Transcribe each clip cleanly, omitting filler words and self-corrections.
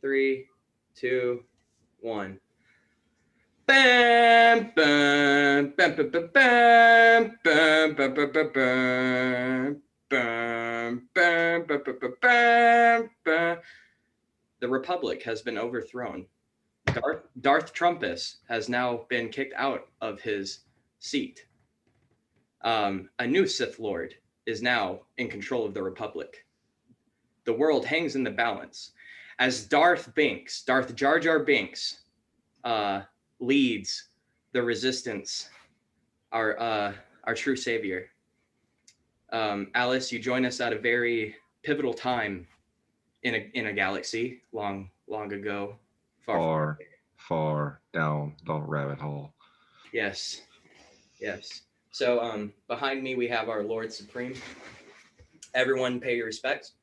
3, 2, 1. Bam, bam, bam, bam, bam, bam, bam, bam, bam, bam, bam, bam, bam, bam, bam, bam. The Republic has been overthrown. Darth Trumpus has now been kicked out of his seat. A new Sith Lord is now in control of the Republic. The world hangs in the balance as Darth Jar Jar Binks, leads the resistance, our true savior. Alice, you join us at a very pivotal time in a galaxy long ago, far down the rabbit hole. Yes. So behind me we have our Lord Supreme. Everyone pay your respects.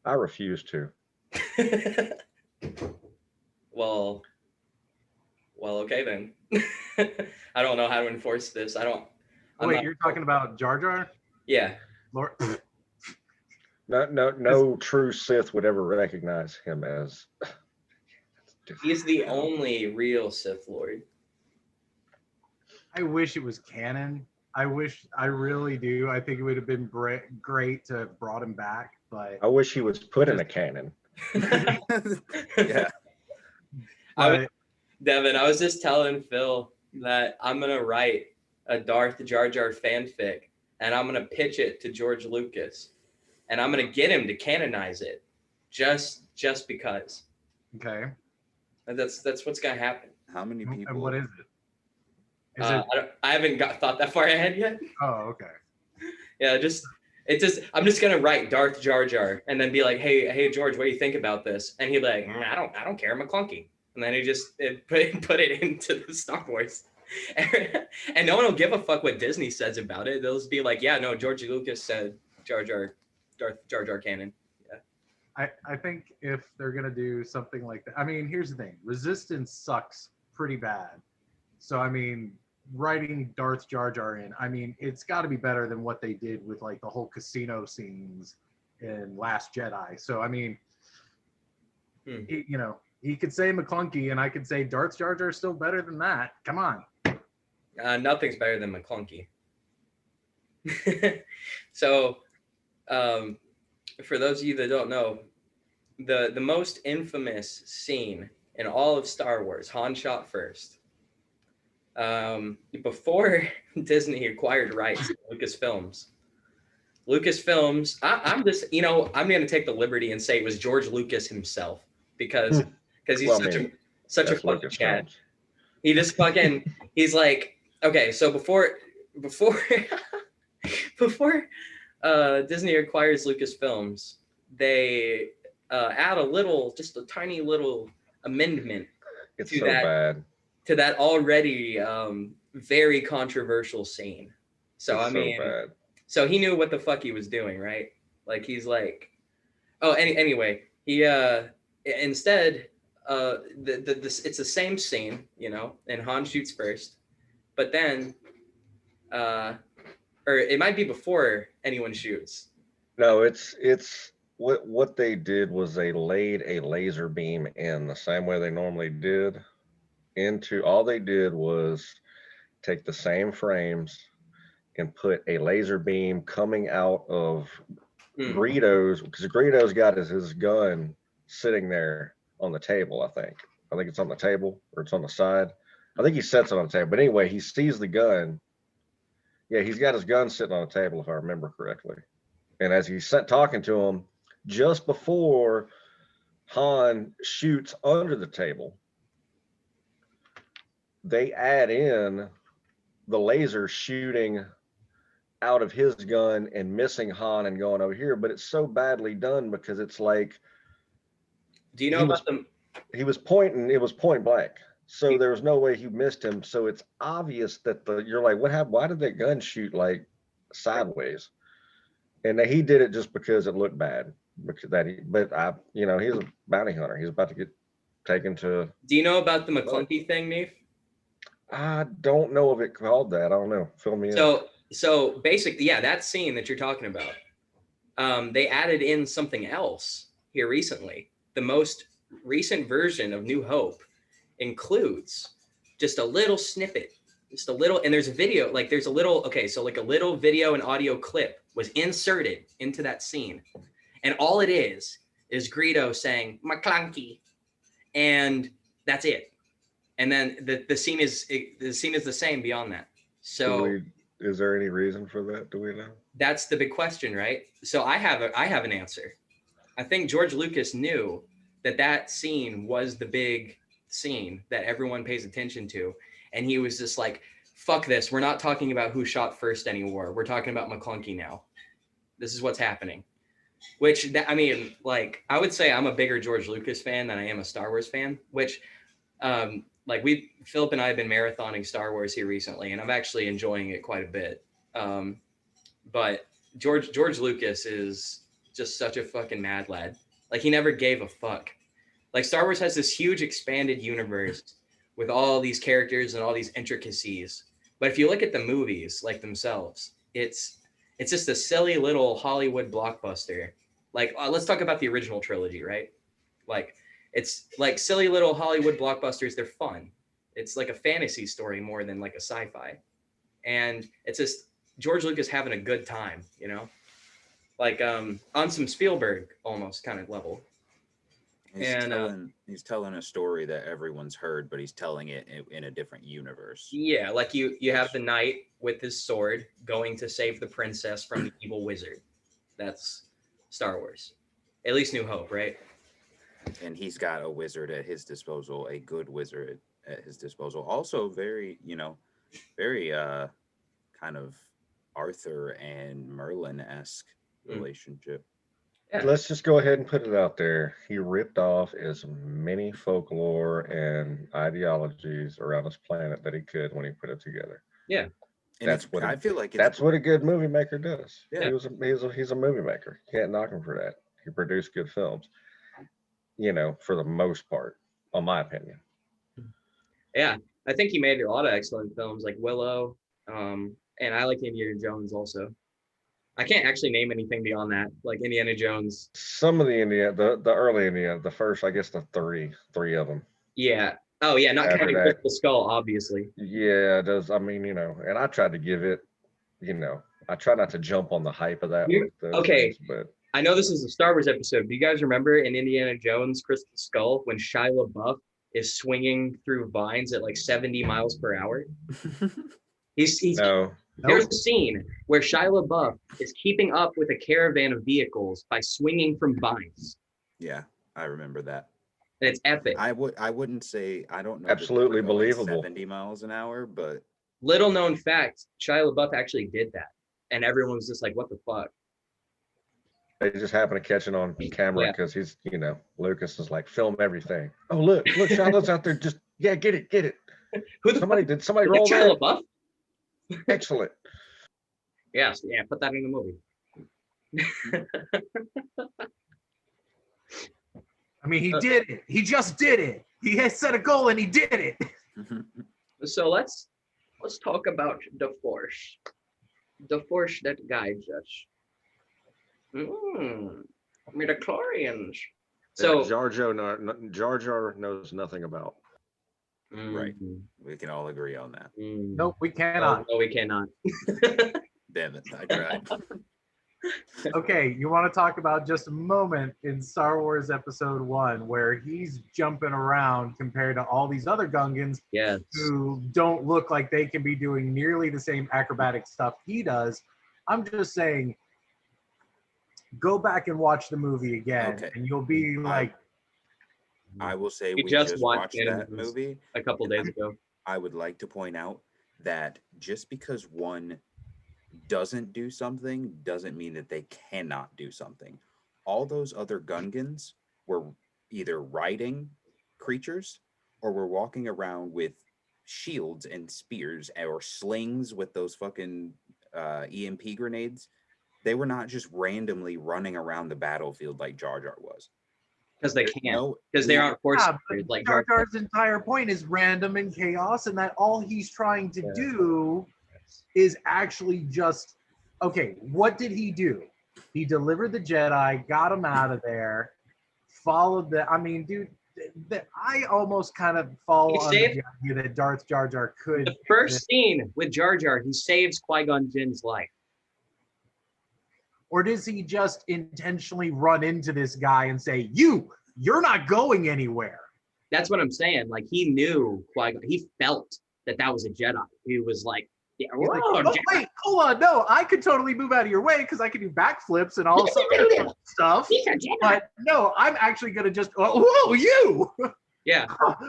I refuse to. Well, okay then. I don't know how to enforce this. Wait, you're talking about Jar Jar? Yeah. Lord. No true Sith would ever recognize him as. He's the only real Sith Lord. I wish it was canon. I really do. I think it would have been great to have brought him back, but I wish he was put in a canon. Yeah. Devon, I was just telling Phill that I'm gonna write a Darth Jar Jar fanfic, and I'm gonna pitch it to George Lucas, and I'm gonna get him to canonize it, just because. Okay. And that's what's gonna happen. How many people? And what is it? I haven't thought that far ahead yet. Oh, okay. Yeah, I'm just gonna write Darth Jar Jar and then be like, hey George, what do you think about this? And he'd be like, I don't care, I'm a clunky. And then he just put it into the Star Wars. And no one will give a fuck what Disney says about it. They'll just be like, yeah, no, George Lucas said Darth Jar Jar canon. Yeah. I think if they're gonna do something like that, I mean, here's the thing: Resistance sucks pretty bad. So I mean, writing Darth Jar Jar in, I mean, it's got to be better than what they did with like the whole casino scenes in Last Jedi. So I mean, he could say McClunky, and I could say Darth Jar Jar is still better than that. Come on. Nothing's better than McClunky. So, for those of you that don't know, the most infamous scene in all of Star Wars, Han shot first. Before Disney acquired rights to Lucasfilms, I'm just, I'm going to take the liberty and say it was George Lucas himself because he's such a fucking cat. He just he's like, okay, so before Disney acquires Lucasfilms, they add just a tiny little amendment to that already very controversial scene. So so he knew what the fuck he was doing, right? Like he's like, anyway, he instead it's the same scene, and Han shoots first, but then or it might be before anyone shoots. No, it's what they did was they laid a laser beam in the same way they normally did. All they did was take the same frames and put a laser beam coming out of Greedo's, because Greedo's got his gun sitting there on the table. I think it's on the table or it's on the side. I think he sets it on the table. But anyway, he sees the gun. Yeah, he's got his gun sitting on the table, if I remember correctly. And as he's talking to him, just before Han shoots under the table, they add in the laser shooting out of his gun and missing Han and going over here. But it's so badly done because it's like, do you know about them? He was pointing, it was point blank. So there was no way he missed him. So it's obvious that you're like, what happened? Why did that gun shoot like sideways? And he did it just because it looked bad. He's a bounty hunter. He's about to get taken to. Do you know about the McClunky thing, Neif? I don't know if it called that. I don't know. Fill me in. So basically, yeah, that scene that you're talking about, they added in something else here recently. The most recent version of New Hope includes just a little snippet, just a little, and there's a video, like there's a little, okay, so like a little video and audio clip was inserted into that scene. And all it is Greedo saying, McClunky. And that's it. And then the scene is the same beyond that. So is there any reason for that? Do we know? That's the big question, right? So I have an answer. I think George Lucas knew that scene was the big scene that everyone pays attention to. And he was just like, fuck this. We're not talking about who shot first anymore. We're talking about McClunky now. This is what's happening. Which, I mean, like, I would say I'm a bigger George Lucas fan than I am a Star Wars fan, which, like, Philip and I have been marathoning Star Wars here recently, and I'm actually enjoying it quite a bit. But George Lucas is just such a fucking mad lad. Like, he never gave a fuck. Like, Star Wars has this huge expanded universe with all these characters and all these intricacies. But if you look at the movies, like, themselves, it's just a silly little Hollywood blockbuster. Like, let's talk about the original trilogy, right? Like, it's like silly little Hollywood blockbusters. They're fun. It's like a fantasy story more than like a sci-fi. And it's just George Lucas having a good time, you know? Like on some Spielberg almost kind of level. He's telling a story that everyone's heard, but he's telling it in a different universe. Yeah, like you have the knight with his sword going to save the princess from the evil wizard. That's Star Wars. At least New Hope, right? And he's got a wizard at his disposal, a good wizard at his disposal. Also very, very kind of Arthur and Merlin-esque relationship. Yeah. Let's just go ahead and put it out there. He ripped off as many folklore and ideologies around this planet that he could when he put it together. Yeah. I feel like that's what a good movie maker does. Yeah. He's a movie maker. Can't knock him for that. He produced good films, for the most part, in my opinion. Yeah, I think he made a lot of excellent films like Willow, and I like Indiana Jones also. I can't actually name anything beyond that, like Indiana Jones. Some of the early Indiana, the first, I guess the three of them. Yeah. Oh yeah, not counting Crystal Skull, obviously. Yeah, it does. I mean, and I tried to give it, I try not to jump on the hype of that. Okay. Things, but I know this is a Star Wars episode. Do you guys remember in Indiana Jones Crystal Skull when Shia LaBeouf is swinging through vines at like 70 miles per hour? There's a scene where Shia LaBeouf is keeping up with a caravan of vehicles by swinging from vines. Yeah, I remember that. And it's epic. I wouldn't say, I don't know. Absolutely believable. 70 miles an hour, but. Little known fact, Shia LaBeouf actually did that. And everyone was just like, what the fuck? They just happened to catch it on camera because he's, Lucas is like, film everything. Oh, look, Shia's out there just, get it. Did somebody roll Shia LaBeouf? Excellent. Yes, put that in the movie. I mean, he did it. He just did it. He has set a goal and he did it. So let's talk about the Force. The Force that guides us. Midichlorians. So Jar Jar knows nothing about. Right. We can all agree on that. Nope, we cannot. No, we cannot. Damn it, I tried. Okay, you want to talk about just a moment in Star Wars Episode 1 where he's jumping around compared to all these other Gungans who don't look like they can be doing nearly the same acrobatic stuff he does. I'm just saying, go back and watch the movie again, and you'll be like, I will say we just watched that movie a couple days ago. I would like to point out that just because one doesn't do something doesn't mean that they cannot do something. All those other Gungans were either riding creatures or were walking around with shields and spears or slings with those fucking EMP grenades. They were not just randomly running around the battlefield like Jar Jar was. Because they can't. Because they aren't forced. Like Jar Jar's entire point is random and chaos, and that all he's trying to do is actually just, okay, what did he do? He delivered the Jedi, got him out of there, followed that. I mean, dude, I almost kind of fall He under saved- the idea that Darth Jar Jar could. The first scene with Jar Jar, he saves Qui-Gon Jinn's life. Or does he just intentionally run into this guy and say, you're not going anywhere? That's what I'm saying. Like, he knew Qui-Gon. He felt that was a Jedi. He was like, yeah, He's like, whoa, oh, Jedi. wait, hold on. No, I could totally move out of your way because I can do backflips and all this other stuff. He's a Jedi. But no, I'm actually going to just, whoa, you. Yeah.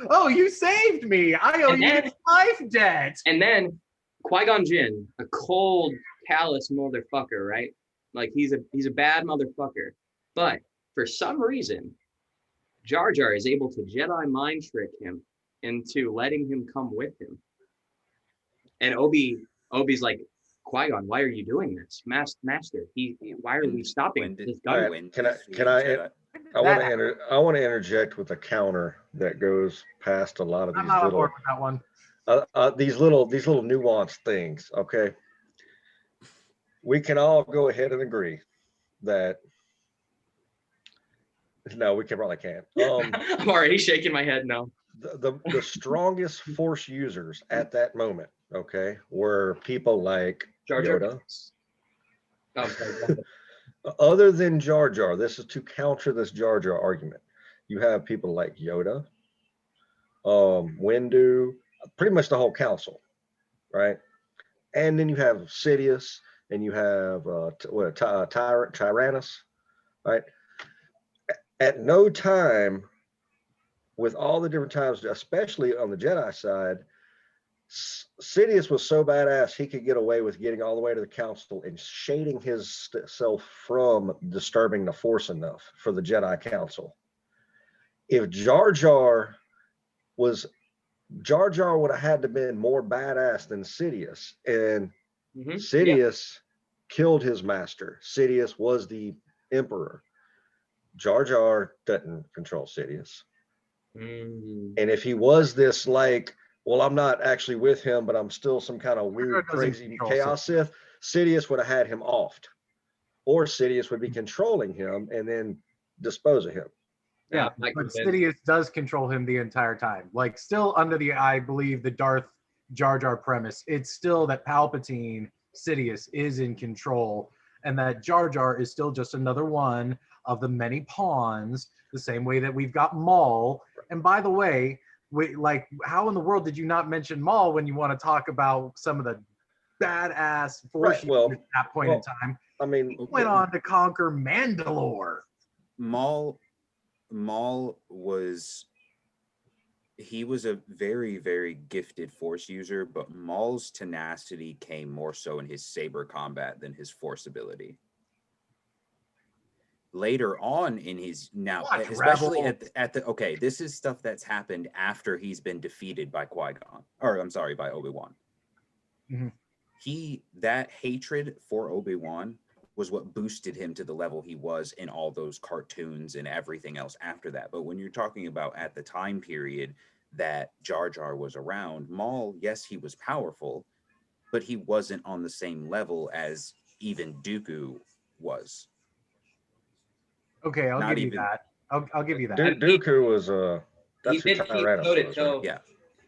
Oh, you saved me. I owe you a life debt. And then Qui-Gon Jinn, a cold, callous motherfucker, right? Like, he's a bad motherfucker. But for some reason, Jar Jar is able to Jedi mind trick him into letting him come with him. And Obi's like, Qui-Gon, why are you doing this, Master? Why are we stopping this gun? Right. I want to interject with a counter that goes past a lot of I'm these not on little board with that one. these little nuanced things. Okay, we can all go ahead and agree that no, we probably can't. I'm already shaking my head no. The strongest Force users at that moment, okay, were people like Jar Jar. Yoda. Oh, sorry. Other than Jar Jar, this is to counter this Jar Jar argument. You have people like Yoda, Windu, pretty much the whole council, right? And then you have Sidious, and you have Tyrannus, right? At no time, with all the different times, especially on the Jedi side, Sidious was so badass he could get away with getting all the way to the council and shading himself from disturbing the Force enough for the Jedi Council. If Jar Jar would have had to been more badass than Sidious, and Sidious killed his master. Sidious was the Emperor. Jar Jar doesn't control Sidious. And if he was this like, well, I'm not actually with him, but I'm still some kind of weird, crazy chaos Sith, Sidious would have had him offed. Or Sidious would be controlling him and then dispose of him. Yeah, but Sidious does control him the entire time. Like, still under the, I believe, the Darth Jar Jar premise, it's still that Palpatine, Sidious, is in control, and that Jar Jar is still just another one of the many pawns, the same way that we've got Maul. And by the way, how in the world did you not mention Maul when you want to talk about some of the badass Force users at that point in time? I mean, he went on to conquer Mandalore. Maul was a very, very gifted Force user, but Maul's tenacity came more so in his saber combat than his Force ability. Later on in his especially at the okay, this is stuff that's happened after he's been defeated by Qui-Gon, or I'm sorry, by Obi-Wan. That hatred for Obi-Wan was what boosted him to the level he was in all those cartoons and everything else after that. But when you're talking about at the time period that Jar Jar was around, Maul, yes, he was powerful, but he wasn't on the same level as even Dooku was. Okay, I'll give you that. I'll give you that. Dooku was he did keep toe-to-toe. Right? Yeah,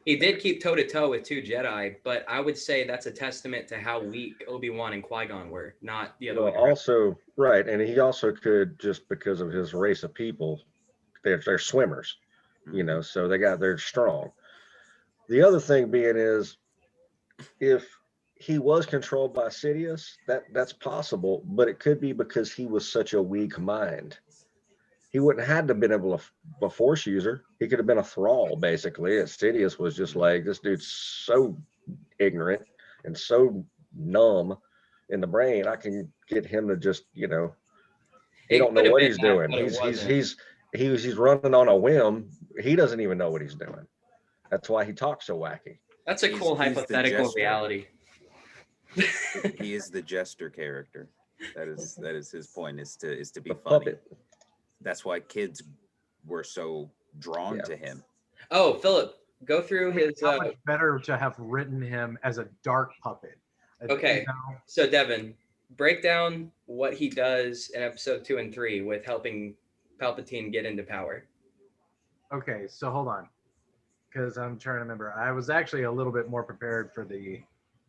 he did keep toe-to-toe with two Jedi, but I would say that's a testament to how weak Obi-Wan and Qui-Gon were, not the other way around. Also, right, and he also could, just because of his race of people, they're swimmers, so they're strong. The other thing being is, if he was controlled by Sidious, that's possible, but it could be because he was such a weak mind. He wouldn't have had to been able to a Force user. He could have been a thrall, basically. And Sidious was just like, this dude's so ignorant and so numb in the brain. I can get him to just, he don't know what he's doing. He's running on a whim. He doesn't even know what he's doing. That's why he talks so wacky. That's a cool hypothetical reality. He is the jester character. That is his point, is to be funny. Puppet. That's why kids were so drawn to him. Oh, Philip, go through his. How much better to have written him as a dark puppet. Okay, so Devon, break down what he does in episode 2 and 3 with helping Palpatine get into power? Okay, so hold on, because I'm trying to remember. I was actually a little bit more prepared for the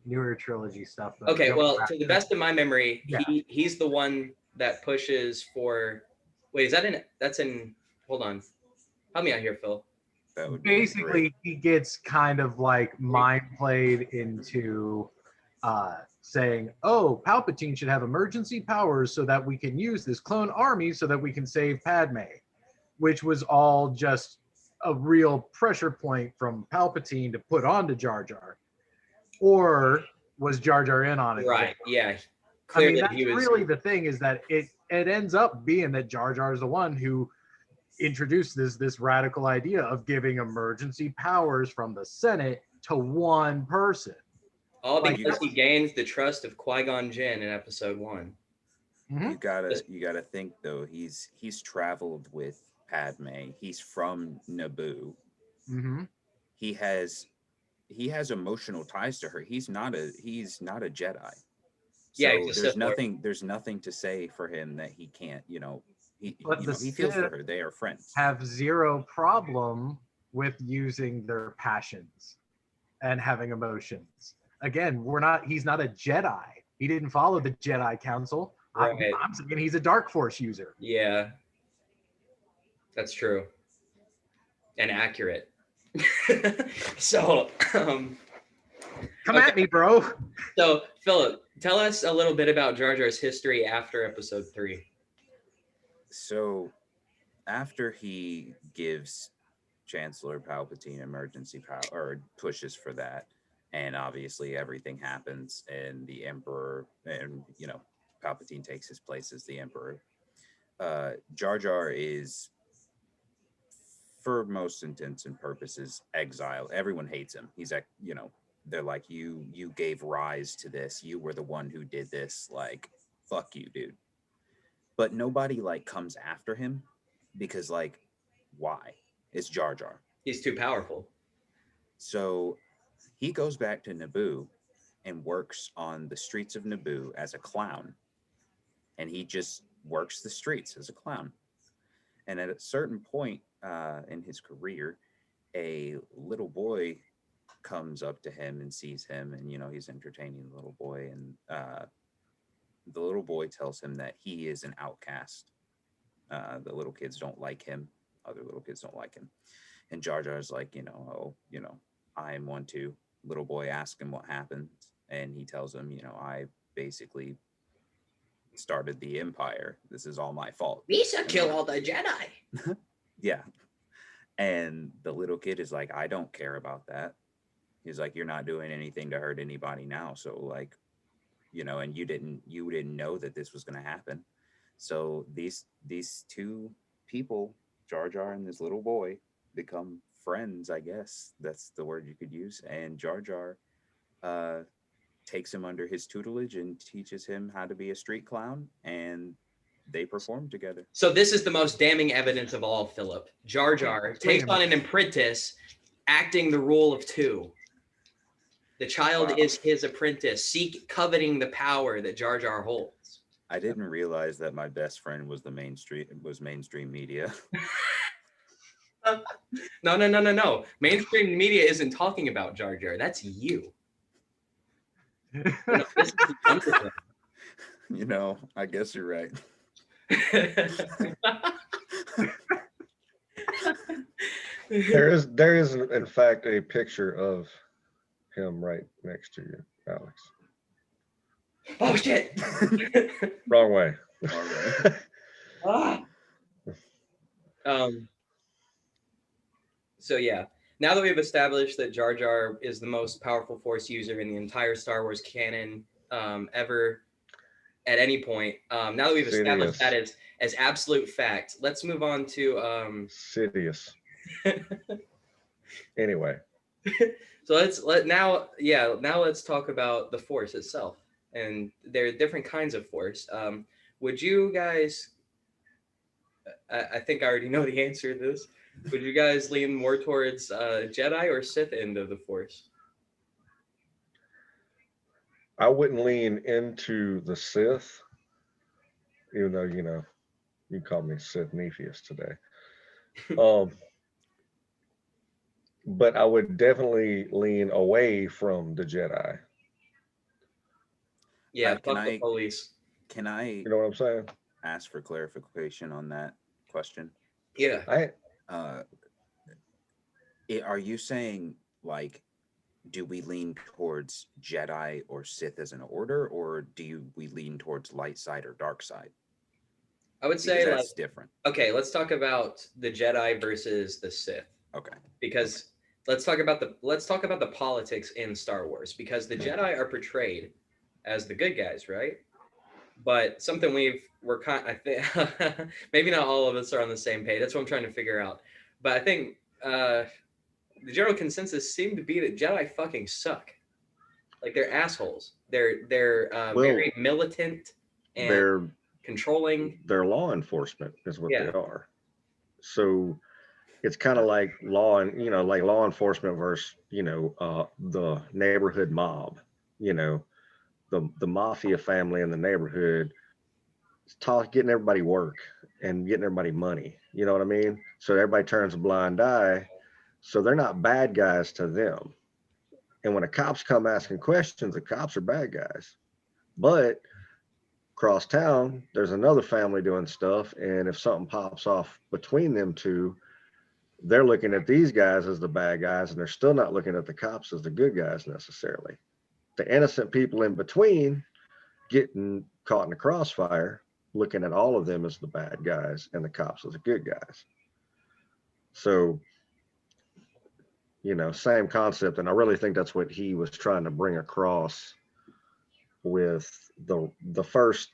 newer trilogy stuff. But Okay, going well, back to the best of my memory, Yeah. he's the one that pushes for. Wait, is that in? That's in. Hold on, help me out here, Phill. That would be great. basically he gets kind of like mind played into saying, "Oh, Palpatine should have emergency powers so that we can use this clone army so that we can save Padme," which was all just a real pressure point from Palpatine to put onto Jar Jar. Or was Jar Jar in on it? Right? Yeah. I Clearly, mean, that's he was. really the thing, is that it ends up being that Jar Jar is the one who introduced this radical idea of giving emergency powers from the Senate to one person. All Like, because he gains the trust of Qui-Gon Jinn in Episode 1. Mhm. You gotta think though. He's traveled with Padme. He's from Naboo. Mm-hmm. He has emotional ties to her. He's not a Jedi. Yeah, So he's a there's Sith Lord. nothing to say for him that he can't. But the he feels for Sith her. They are friends. have zero problem with using their passions and having emotions. Again, he's not a Jedi. He didn't follow the Jedi Council. Right. I'm saying he's a Dark Force user. Yeah, that's true. And accurate. So, Come Okay. at me, bro. so Philip, tell us a little bit about Jar Jar's history after Episode 3. So after he gives Chancellor Palpatine emergency power, or pushes for that, and obviously everything happens, and the Emperor, and Palpatine takes his place as the Emperor. Jar Jar is, for most intents and purposes, exiled. Everyone hates him. He's they're like, you gave rise to this. You were the one who did this. Like, fuck you, dude. But nobody like comes after him because, like, why? It's Jar Jar. He's too powerful. So he goes back to Naboo and works on the streets of Naboo as a clown. And he just works the streets as a clown. And at a certain point in his career, a little boy comes up to him and sees him, and he's entertaining the little boy, and the little boy tells him that he is an outcast. The little kids don't like him. Other little kids don't like him. And Jar Jar's like, I am one too. Little boy asks him what happened, and he tells him, I basically started the Empire. This is all my fault. We should kill all the Jedi. Yeah. And the little kid is like, I don't care about that. He's like, you're not doing anything to hurt anybody now. So like, and you didn't know that this was going to happen. So these two people, Jar Jar and this little boy, become friends, I guess. That's the word you could use. And Jar Jar takes him under his tutelage and teaches him how to be a street clown, and they perform together. So this is the most damning evidence of all, Philip. Jar Jar takes on an apprentice, acting the role of two. The child is his apprentice, coveting the power that Jar Jar holds. I didn't realize that my best friend was mainstream media. No. Mainstream media isn't talking about Jar Jar. That's you. This is wonderful. I guess you're right. There is in fact a picture of him right next to you, Alex. Oh shit! Wrong way. So yeah, now that we've established that Jar Jar is the most powerful Force user in the entire Star Wars canon ever, at any point, now that we've established that as absolute fact, let's move on to Sidious. Anyway. So let's talk about the Force itself, and there are different kinds of Force. Would you guys? I think I already know the answer to this. Would you guys lean more towards Jedi or Sith end of the Force? I wouldn't lean into the Sith, even though You call me Sith Nepheus today. Um, but I would definitely lean away from the Jedi. Yeah, can fuck the I- police. Can I You know what I'm saying? ask for clarification on that question? Yeah. Uh, are you saying, like, do we lean towards Jedi or Sith as an order, or we lean towards light side or dark side? I would Because say, like, that's different. okay, let's talk about the Jedi versus the Sith. Okay. Because let's talk about the politics in Star Wars, because the Jedi are portrayed as the good guys, right? But something I think maybe not all of us are on the same page. That's what I'm trying to figure out. But I think the general consensus seemed to be that Jedi fucking suck. Like, they're assholes. They're Well, very militant and they're controlling. they're law enforcement is what Yeah. they are. So it's kind of like like law enforcement versus the neighborhood mob. You know, the mafia family in the neighborhood is getting everybody work and getting everybody money. You know what I mean? So everybody turns a blind eye. So they're not bad guys to them. And when the cops come asking questions, the cops are bad guys. But across town, there's another family doing stuff. And if something pops off between them two, they're looking at these guys as the bad guys, and they're still not looking at the cops as the good guys necessarily. The innocent people in between getting caught in the crossfire, looking at all of them as the bad guys and the cops as the good guys. So, same concept. And I really think that's what he was trying to bring across with the first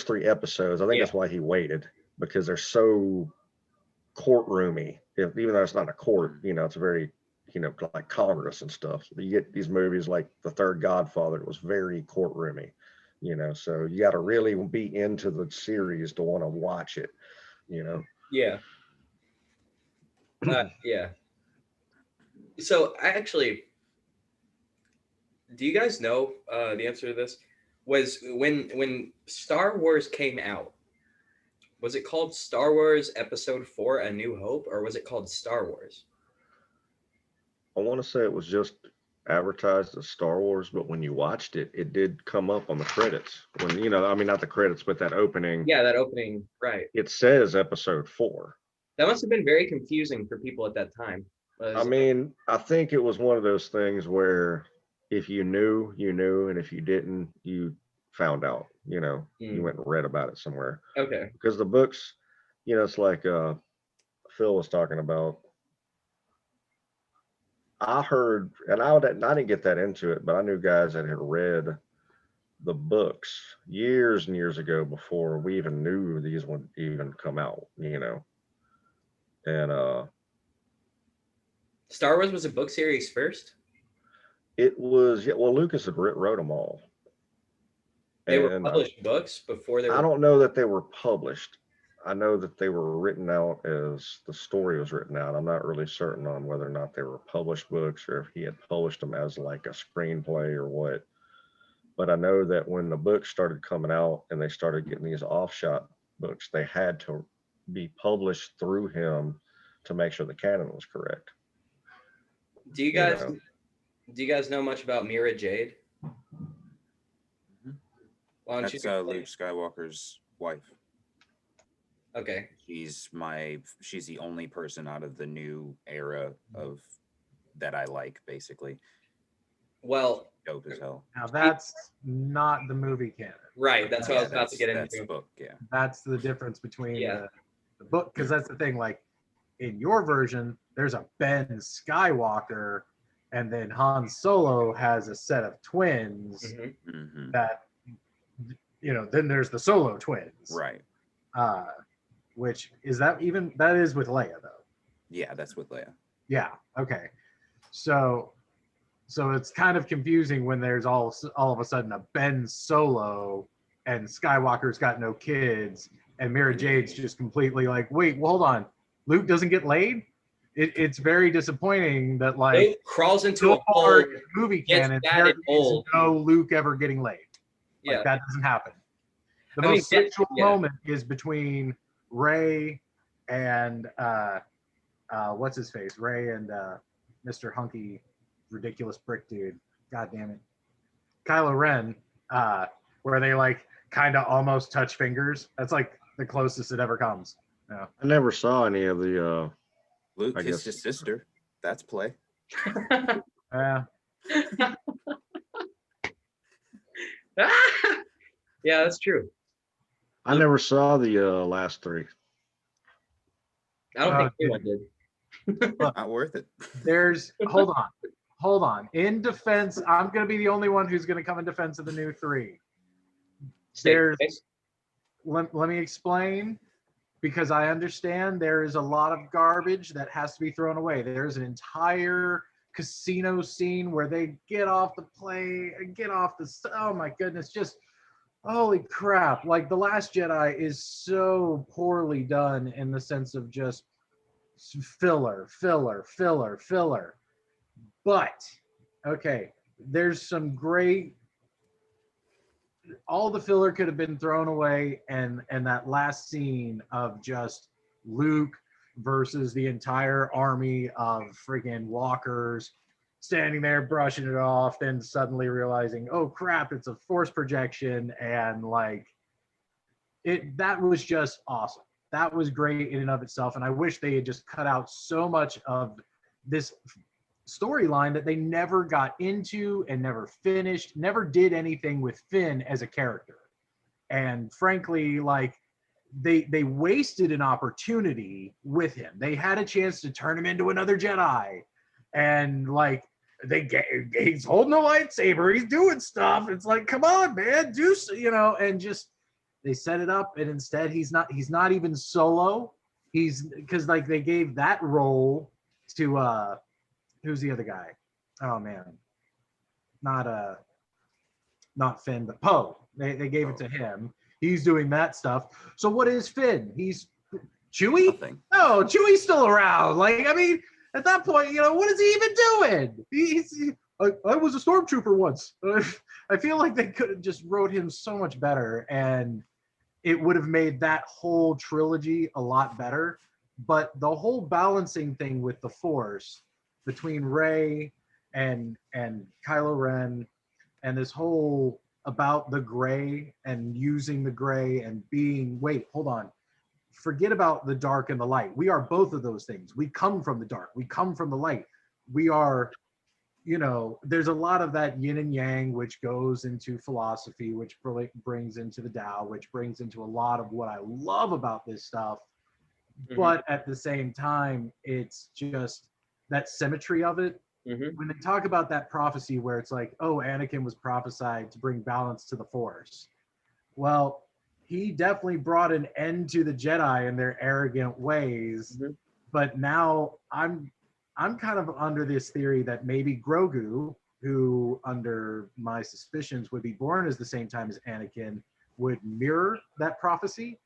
3 episodes. I think that's why he waited, because they're so courtroomy. Even though it's not a court, it's very, like Congress and stuff. You get these movies like The Third Godfather, it was very courtroomy, so you got to really be into the series to want to watch it, Yeah. Yeah. So do you guys know the answer to this? Was when Star Wars came out, was it called Star Wars Episode 4: A New Hope, or was it called Star Wars? I want to say it was just advertised as Star Wars, but when you watched it, it did come up on the credits. When not the credits, but that opening. Yeah, that opening, right? It says Episode 4. That must have been very confusing for people at that time. I think it was one of those things where if you knew, you knew, and if you didn't, you found out. You went and read about it somewhere. Okay. Because the books, it's like Phill was talking about. I heard, and I didn't get that into it, but I knew guys that had read the books years and years ago before we even knew these would even come out, and Star Wars was a book series first? it was, Lucas had wrote them all. They were published books before they were... I don't know that they were published. I know that they were written out as the story was written out. I'm not really certain on whether or not they were published books or if he had published them as like a screenplay or what. But I know that when the books started coming out and they started getting these offshot books, they had to be published through him to make sure the canon was correct. Do you guys know much about Mira Jade? Why don't That's Luke Skywalker's wife. Okay. She's the only person out of the new era of that I like, basically. Well, dope as hell. Now that's not the movie canon. Right. That's what I was about to get into. That's the book, yeah. That's the difference between the book, because that's the thing. Like in your version, there's a Ben Skywalker, and then Han Solo has a set of twins that, then there's the Solo twins. Right. Which is that is with Leia though. Yeah, that's with Leia. Yeah. Okay. So it's kind of confusing when there's all of a sudden a Ben Solo and Skywalker's got no kids and Mira Jade's just completely like, wait, well, hold on, Luke doesn't get laid. It's very disappointing that like Luke crawls into a hole, movie canon. There is no Luke ever getting laid. Like, that doesn't happen. The most sexual moment is between Ray and what's his face? Ray and Mr. Hunky, ridiculous brick dude. God damn it. Kylo Ren, where they like kind of almost touch fingers. That's like the closest it ever comes. Yeah. I never saw any of the. Luke I kissed guess- his sister. That's play. Yeah. Yeah, that's true. I never saw the last three. I don't think dude. anyone did. Not worth it. There's hold on. In defense, I'm gonna be the only one who's gonna come in defense of the new three. There's let me explain, because I understand there is a lot of garbage that has to be thrown away. There's an entire casino scene where they get off the plane, oh my goodness, just holy crap. Like The Last Jedi is so poorly done in the sense of just filler. But okay, there's some great, all the filler could have been thrown away, and that last scene of just Luke versus the entire army of friggin' walkers standing there brushing it off, then suddenly realizing, oh crap, it's a force projection, and like that was just awesome. That was great in and of itself, and I wish they had just cut out so much of this storyline that they never got into and never finished, never did anything with Finn as a character. And frankly, like they wasted an opportunity with him. They had a chance to turn him into another Jedi, and like he's holding a lightsaber, he's doing stuff. It's like, come on, man, do and just they set it up, and instead he's not even Solo. He's because like they gave that role to who's the other guy? Oh man, not Finn, but Poe. They gave it to him. He's doing that stuff. So what is Finn? He's Chewie? Nothing. No, Chewie's still around. Like, I mean, at that point, what is he even doing? I was a stormtrooper once. I feel like they could have just wrote him so much better, and it would have made that whole trilogy a lot better. But the whole balancing thing with the Force between Rey and Kylo Ren, and this whole about the gray and using the gray and being, wait, hold on. Forget about the dark and the light. We are both of those things. We come from the dark. We come from the light. We are, there's a lot of that yin and yang, which goes into philosophy, which brings into the Tao, which brings into a lot of what I love about this stuff. Mm-hmm. But at the same time, it's just that symmetry of it. Mm-hmm. When they talk about that prophecy where it's like, oh, Anakin was prophesied to bring balance to the Force. Well, he definitely brought an end to the Jedi and their arrogant ways. Mm-hmm. But now I'm kind of under this theory that maybe Grogu, who under my suspicions would be born as the same time as Anakin, would mirror that prophecy.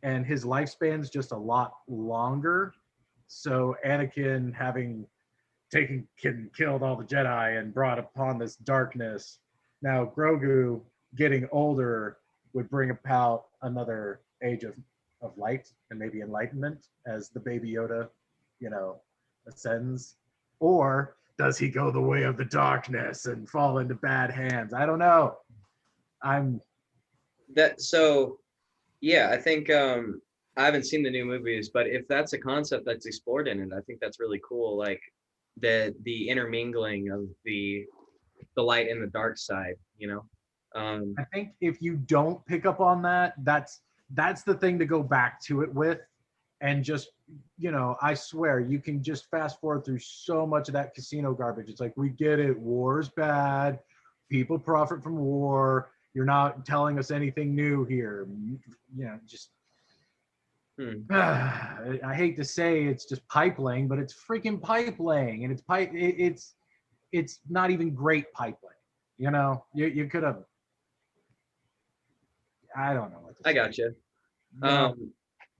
And his lifespan's just a lot longer. So Anakin having killed all the Jedi and brought upon this darkness. Now Grogu getting older would bring about another age of light and maybe enlightenment as the baby Yoda, ascends. Or does he go the way of the darkness and fall into bad hands? I don't know. Yeah, I think I haven't seen the new movies, but if that's a concept that's explored in it, I think that's really cool. Like the intermingling of the light and the dark side, I think if you don't pick up on that, that's the thing to go back to it with. And just, I swear you can just fast forward through so much of that casino garbage. It's like, we get it. War's bad. People profit from war. You're not telling us anything new here. Just, I hate to say it's just pipe laying, but it's freaking pipe laying, and it's not even great pipe laying. You could have, I don't know what to say. I got you.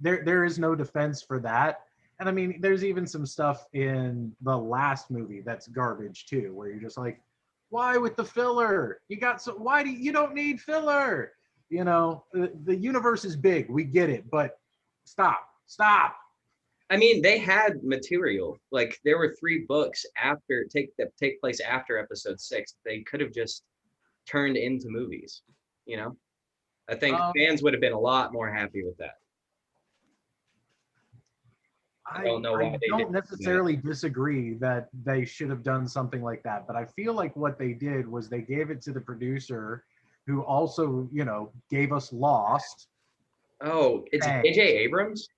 There is no defense for that. And I mean, there's even some stuff in the last movie that's garbage too, where you're just like, why with the filler? Why do you don't need filler? The universe is big, we get it, but Stop. I mean, they had material. Like there were 3 books that take place after episode 6. They could have just turned into movies. You know, I think fans would have been a lot more happy with that. I don't know why they don't didn't do that. necessarily disagree that they should have done something like that, but I feel like what they did was they gave it to the producer, who also, gave us Lost. Oh, it's Dang. J.J. Abrams.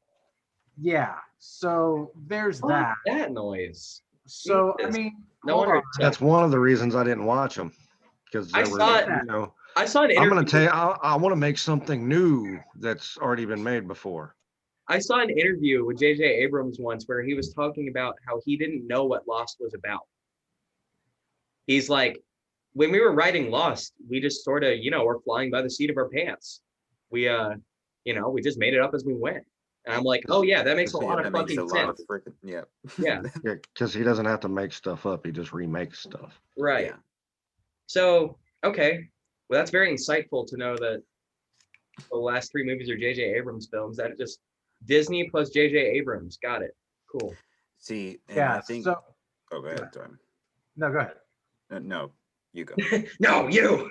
Yeah, so there's What that. that noise. So I Jesus. mean, No hold wonder on. it's That's one of the reasons I didn't watch them, because I they were, saw it. I saw an I'm interview. going to tell you, I want to make something new that's already been made before. I saw an interview with J.J. Abrams once where he was talking about how he didn't know what Lost was about. He's like, when we were writing Lost, we just sort of, were flying by the seat of our pants. We, we just made it up as we went. And I'm like, oh yeah, that makes a lot of fucking sense. Yeah. Yeah. Yeah, because he doesn't have to make stuff up. He just remakes stuff. Right. Yeah. So, okay. Well, that's very insightful to know that the last 3 movies are J.J. Abrams films. That just Disney plus J.J. Abrams. Got it. Cool. See, and yeah. I think. So Oh, go ahead, Tom. no, go ahead. No, you go. No, you.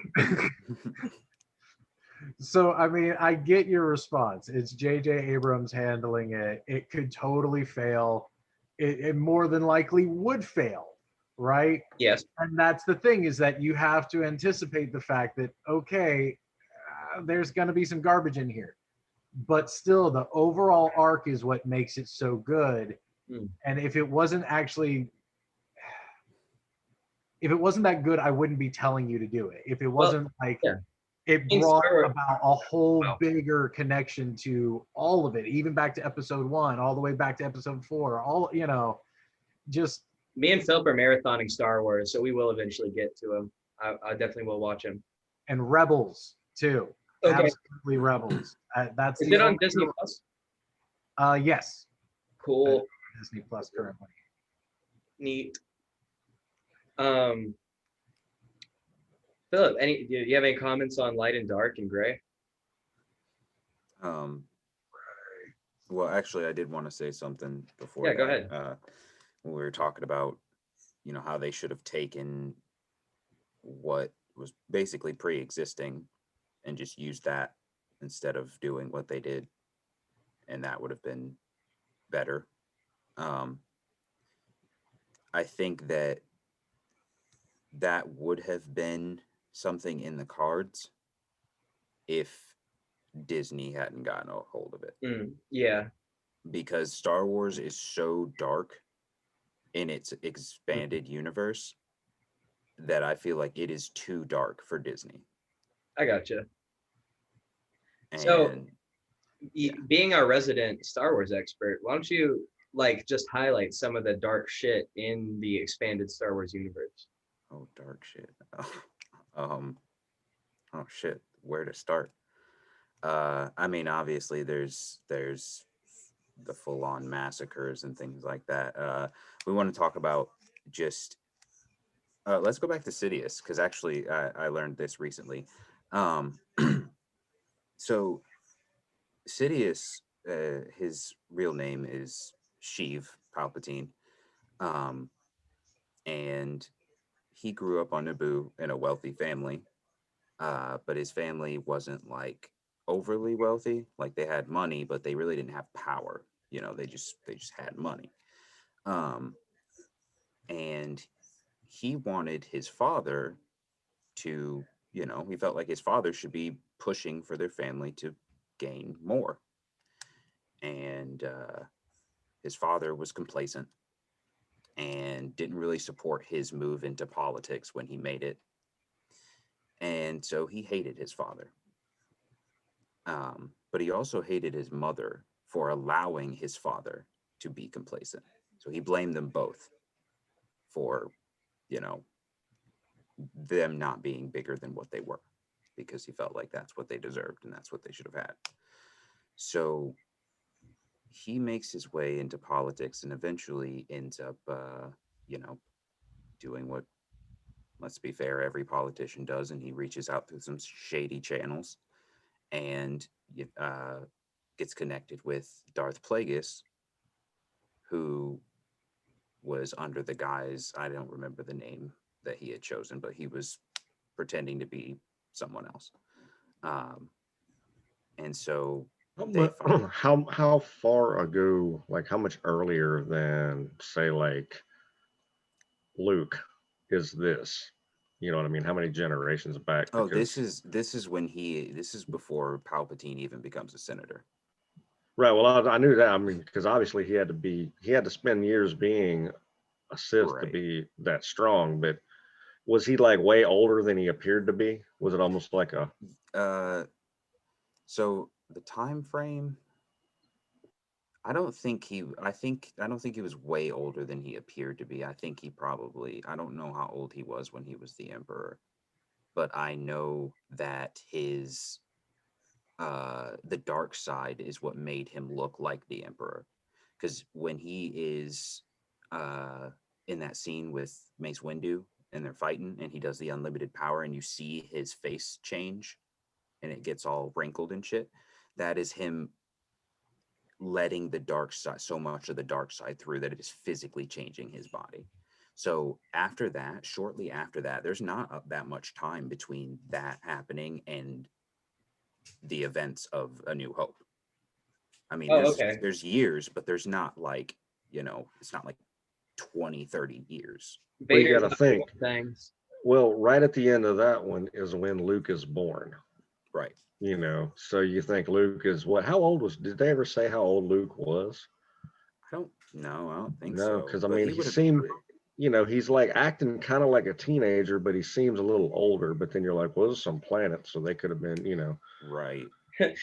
So I mean, I get your response. It's J.J. Abrams handling it. It could totally fail. It more than likely would fail, right? Yes. And that's the thing, is that you have to anticipate the fact that, okay, there's going to be some garbage in here, but still the overall arc is what makes it so good. And if it wasn't that good, I wouldn't be telling you to do it. If it wasn't it brought about a whole bigger connection to all of it, even back to episode 1, all the way back to episode 4, just. Me and Phill are marathoning Star Wars, so we will eventually get to him. I definitely will watch him. And Rebels too. Okay. Absolutely Rebels. That's Is it on Disney Plus? Yes. Cool. Disney Plus currently. Neat. Philip, do you have any comments on Light and Dark and Gray? Well, actually, I did want to say something before. Yeah, go ahead. When we were talking about, how they should have taken what was basically pre-existing and just used that instead of doing what they did, and that would have been better. I think that would have been something in the cards if Disney hadn't gotten a hold of it. Yeah. Because Star Wars is so dark in its expanded universe that I feel like it is too dark for Disney. I gotcha. And so, being our resident Star Wars expert, why don't you just highlight some of the dark shit in the expanded Star Wars universe? Oh, dark shit. Oh shit. Where to start? I mean, obviously there's the full-on massacres and things like that. We want to talk about just let's go back to Sidious, because actually I learned this recently. So Sidious, his real name is Sheev Palpatine, and he grew up on Naboo in a wealthy family, but his family wasn't overly wealthy. They had money, but they really didn't have power. They just had money. And he wanted his father to, he felt like his father should be pushing for their family to gain more. And his father was complacent and didn't really support his move into politics when he made it. And so he hated his father. But he also hated his mother for allowing his father to be complacent. So he blamed them both for, them not being bigger than what they were, because he felt like that's what they deserved and that's what they should have had. So he makes his way into politics and eventually ends up, doing what, let's be fair, every politician does, and he reaches out through some shady channels and gets connected with Darth Plagueis, who was under the guise, I don't remember the name that he had chosen, but he was pretending to be someone else. And so they find How far ago, like how much earlier than say like Luke is this? You know what I mean? How many generations back? oh, Because this is before Palpatine even becomes a senator. right, well, I knew that. I mean, because obviously he had to spend years being a Sith to Right. be that strong. But was he like way older than he appeared to be? Was it almost like a So the time frame, I don't think he was way older than he appeared to be. I think he probably, I don't know how old he was when he was the emperor, but I know that his the dark side is what made him look like the emperor. Because when he is in that scene with Mace Windu and they're fighting and he does the unlimited power and you see his face change and it gets all wrinkled and shit, that is him letting the dark side, so much of the dark side through that it is physically changing his body. So after that, shortly after that, there's not that much time between that happening and the events of A New Hope. I mean, okay. there's years, but there's not like, it's not like 20, 30 years. Well, you Vader's gotta not think. doing things. Well, right at the end of that one is when Luke is born. Right. So you think Luke is what? How old was? Did they ever say how old Luke was? I don't think No, so. because I But mean, he seemed, he's like acting kind of like a teenager, but he seems a little older. But then you're like, well, this is some planet, so they could have been, right.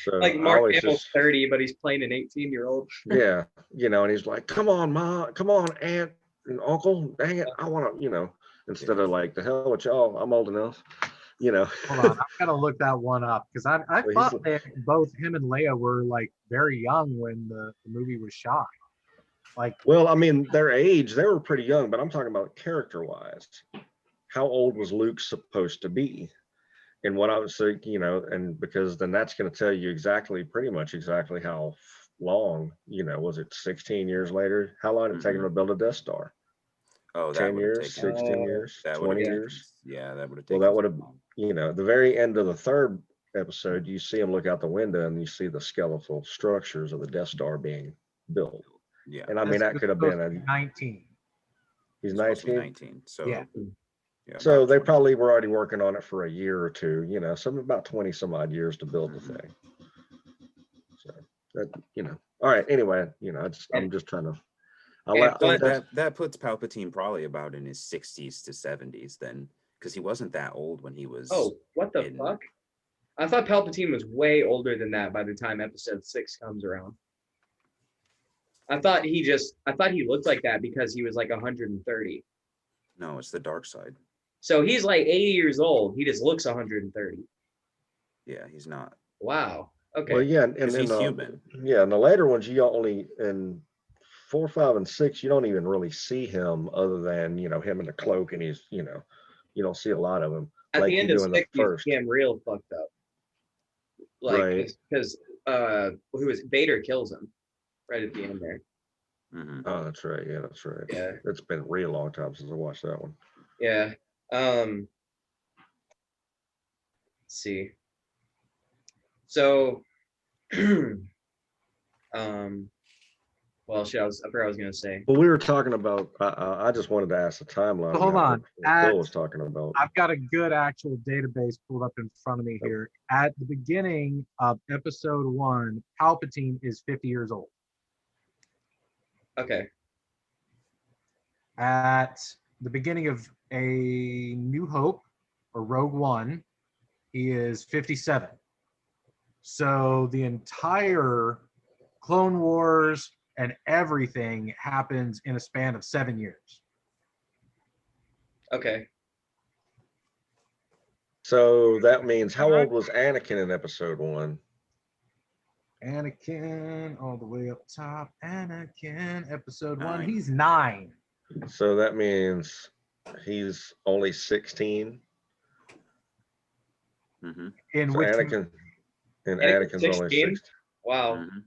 So Like I Mark always Hamill's just, 30, but he's playing an 18-year-old. yeah, and he's like, come on, Ma, come on, Aunt and Uncle, dang it, I want to, instead of like, the hell with y'all, I'm old enough, Hold on, I've got to look that one up because I Well, thought that both him and Leia were like very young when the movie was shot. Like, Well, I mean, their age, they were pretty young, but I'm talking about character-wise. How old was Luke supposed to be? And what I was saying, and because then that's going to tell you pretty much exactly how long, was it 16 years later? How long did it take him to build a Death Star? Oh, that 10 would have years, taken 16 years, that 20 taken, years? Yeah, that would have Well, taken. that would have, the very end of the third episode, you see him look out the window and you see the skeletal structures of the Death Star being built. Yeah. And I mean, that could have been 19. he's supposed to be 19. 19. So Yeah. So about they 20. probably were already working on it for a year or two, some about 20 some odd years to build the thing. So that, all right. Anyway, I'm just trying to. So that puts Palpatine probably about in his 60s to 70s then, because he wasn't that old when he was. Oh, what the fuck? I thought Palpatine was way older than that by the time episode 6 comes around. I thought he looked like that because he was like 130. No, it's the dark side. So he's like 80 years old. He just looks 130. Yeah, he's not. Wow. Okay. Well, yeah, Because he's human. Yeah, in the later ones, you only in 4, 5, and 6, you don't even really see him other than him in the cloak, and he's you don't see a lot of him At like the end you of do in the 6, you first. see him real fucked up. Like, Right. because who was Vader kills him right at the end there. Oh, that's right. Yeah, that's right. Yeah. It's been a real long time since I watched that one. Yeah. Let's see. So, well, shit, I forgot what I was gonna say. Well, we were talking about. I just wanted to ask the timeline. Hold about on. what Phill was talking about. I've got a good actual database pulled up in front of me here. At the beginning of episode 1, Palpatine is 50 years old. Okay. At the beginning of A New Hope or Rogue One, he is 57. So the entire Clone Wars and everything happens in a span of 7 years. Okay. So that means how old was Anakin in episode 1? Anakin, all the way up top. Anakin, episode 1. 9. He's 9. So that means he's only 16. In So which Anakin's only 16? 16. Wow. Mhm.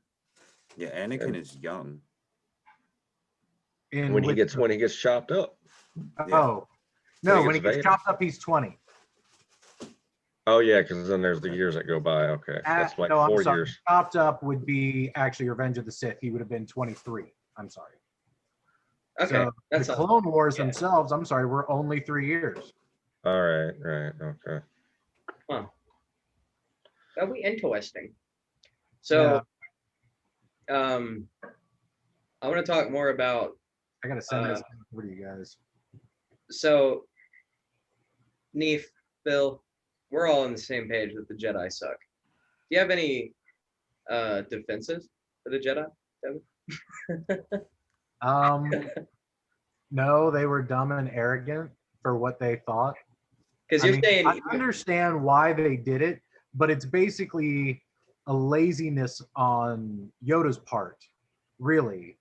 Yeah, Anakin is young. In When he which- gets chopped up. Yeah. Oh, no, he when he gets gets Vader. chopped up, he's 20. Oh yeah, because then there's the years that go by. Okay, that's like No, I'm 4 sorry. years. Chopped up would be actually Revenge of the Sith. He would have been 23. I'm sorry. Okay. So the That's Clone Wars yeah. themselves, I'm sorry, were only 3 years. All right, okay. That'll be interesting. So, I want to talk more about. I gotta send this over to you guys. So, Neif, Phill, we're all on the same page that the Jedi suck. Do you have any defenses for the Jedi, Devon? No, they were dumb and arrogant for what they thought. Because I you're mean, saying I understand why they did it, but it's basically a laziness on Yoda's part, really.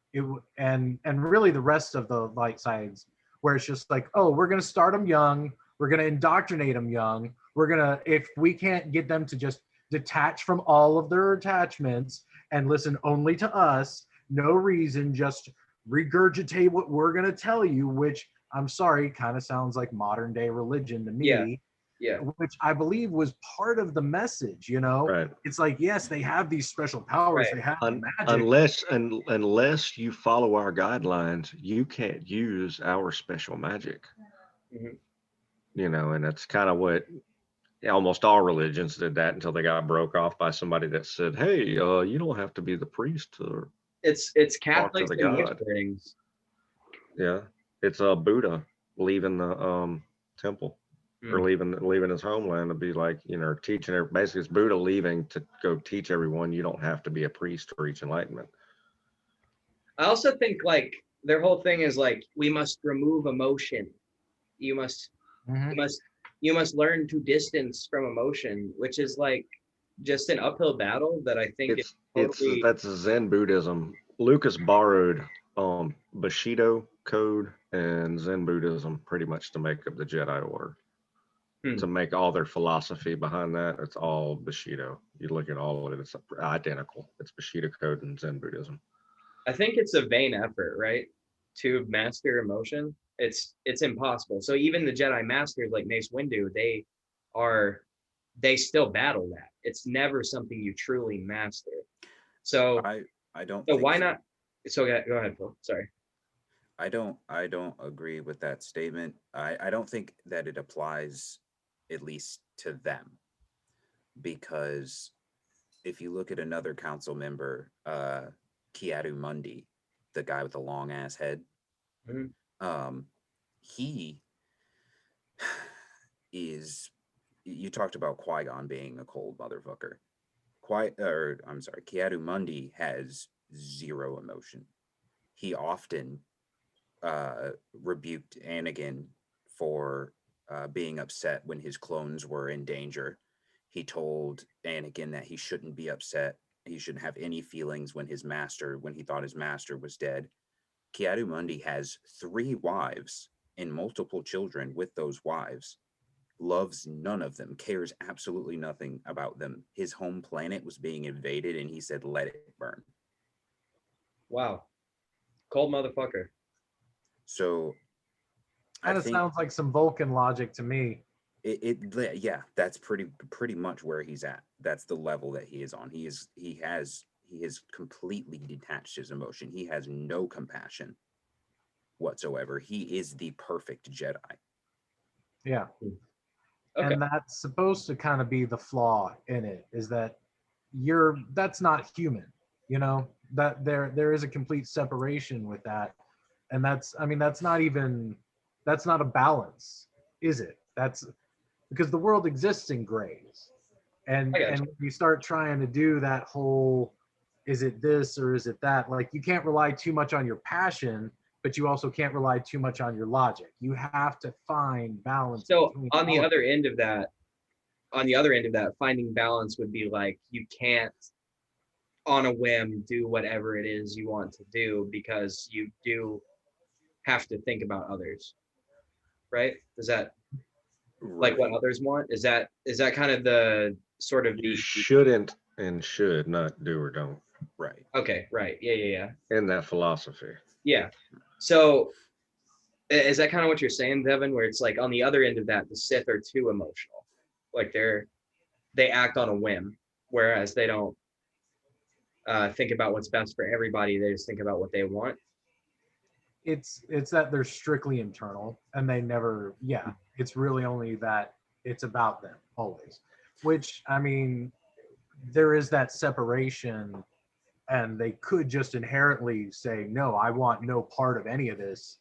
And really the rest of the light sides, where it's just like, oh, we're gonna start them young, we're gonna indoctrinate them young, we're gonna, if we can't get them to just detach from all of their attachments and listen only to us, no reason, just regurgitate what we're gonna tell you, which I'm sorry, kind of sounds like modern day religion to me. Yeah. Which I believe was part of the message, you know? Right. It's like, yes, they have these special powers, Right. they have magic. Unless you follow our guidelines, you can't use our special magic. Mhm. You know, and that's kind of what almost all religions did that until they got broke off by somebody that said, "Hey, you don't have to be the priest." Or It's Catholics the and God. whisperings. yeah, it's Buddha leaving the temple or leaving his homeland to be like, you know, teaching. Basically, it's Buddha leaving to go teach everyone you don't have to be a priest to reach enlightenment. I also think like their whole thing is like we must remove emotion. You must Mhm. you must learn to distance from emotion, which is like just an uphill battle that I think is totally That's Zen Buddhism. Lucas borrowed Bushido code and Zen Buddhism pretty much to make up the Jedi Order. To make all their philosophy behind that, it's all Bushido. You look at all of it, it's identical. It's Bushido code and Zen Buddhism. I think it's a vain effort, right? To master emotion. It's impossible. So even the Jedi Masters like Mace Windu, they still battle that. It's never something you truly master. So I don't so think why so. not? So yeah, go ahead, Phill. Sorry. I don't agree with that statement. I don't think that it applies at least to them, because if you look at another council member, Kiadu Mundi, the guy with the long ass head, he is, you talked about Qui-Gon being a cold motherfucker. Kiadu Mundi has zero emotion. He often rebuked Anakin for being upset when his clones were in danger. He told Anakin that he shouldn't be upset. He shouldn't have any feelings when he thought his master was dead. Kiadu Mundi has 3 wives and multiple children with those wives. Loves none of them, cares absolutely nothing about them. His home planet was being invaded and he said, let it burn. Wow. Cold motherfucker. So Kind of sounds like some Vulcan logic to me. Yeah, that's pretty much where he's at. That's the level that he is on. He has completely detached his emotion. He has no compassion whatsoever. He is the perfect Jedi. Yeah. Okay. And that's supposed to kind of be the flaw in it, is that that's not human, you know, that there is a complete separation with that. And that's not a balance, is it? That's because the world exists in grays. And you start trying to do that whole, is it this or is it that? Like, you can't rely too much on your passion, but you also can't rely too much on your logic. You have to find balance. So on the other end of that, finding balance would be like you can't on a whim do whatever it is you want to do because you do have to think about others. Right? Is that like what others want? Is that kind of the sort of You shouldn't and should, not do or don't, Right. Okay, right. Yeah. in that philosophy. Yeah. So is that kind of what you're saying, Devon? Where it's like on the other end of that, the Sith are too emotional, like they act on a whim, whereas they don't think about what's best for everybody. They just think about what they want. It's that they're strictly internal and they never, yeah, it's really only that it's about them always, which I mean, there is that separation, and they could just inherently say, no, I want no part of any of this.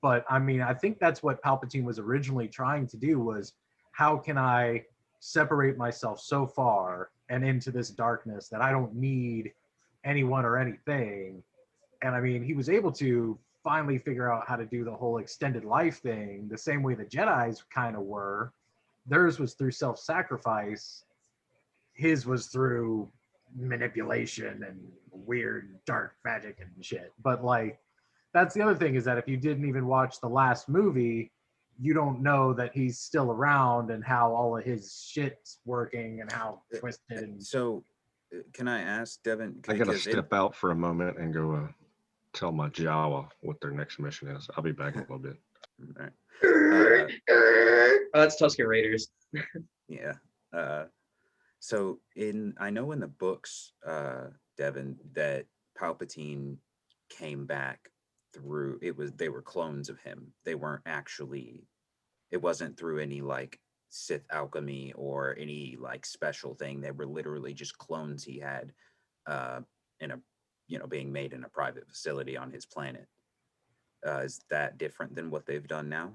But I mean, I think that's what Palpatine was originally trying to do, was how can I separate myself so far and into this darkness that I don't need anyone or anything. And I mean, he was able to finally figure out how to do the whole extended life thing the same way the Jedi's kind of were. Theirs was through self-sacrifice. His was through manipulation and weird dark magic and shit. But like, that's the other thing, is that if you didn't even watch the last movie, you don't know that he's still around and how all of his shit's working and how twisted and So, can I ask Devin? I gotta because step out for a moment and go tell my Jawa what their next mission is. I'll be back in a little bit. Right. Oh, that's Tusken Raiders. Yeah. So I know in the books, Devin, that Palpatine came back through they were clones of him. They weren't actually, it wasn't through any like Sith alchemy or any like special thing. They were literally just clones he had in a being made in a private facility on his planet. Is that different than what they've done now?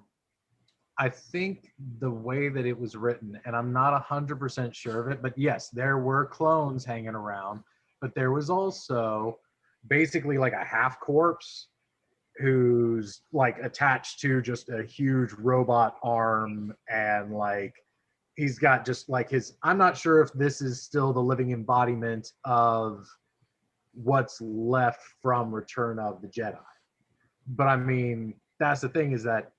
I think the way that it was written, and I'm not 100% sure of it, but yes, there were clones hanging around, but there was also basically like a half corpse who's like attached to just a huge robot arm, and like he's got just like I'm not sure if this is still the living embodiment of what's left from Return of the Jedi. But I mean, that's the thing, is that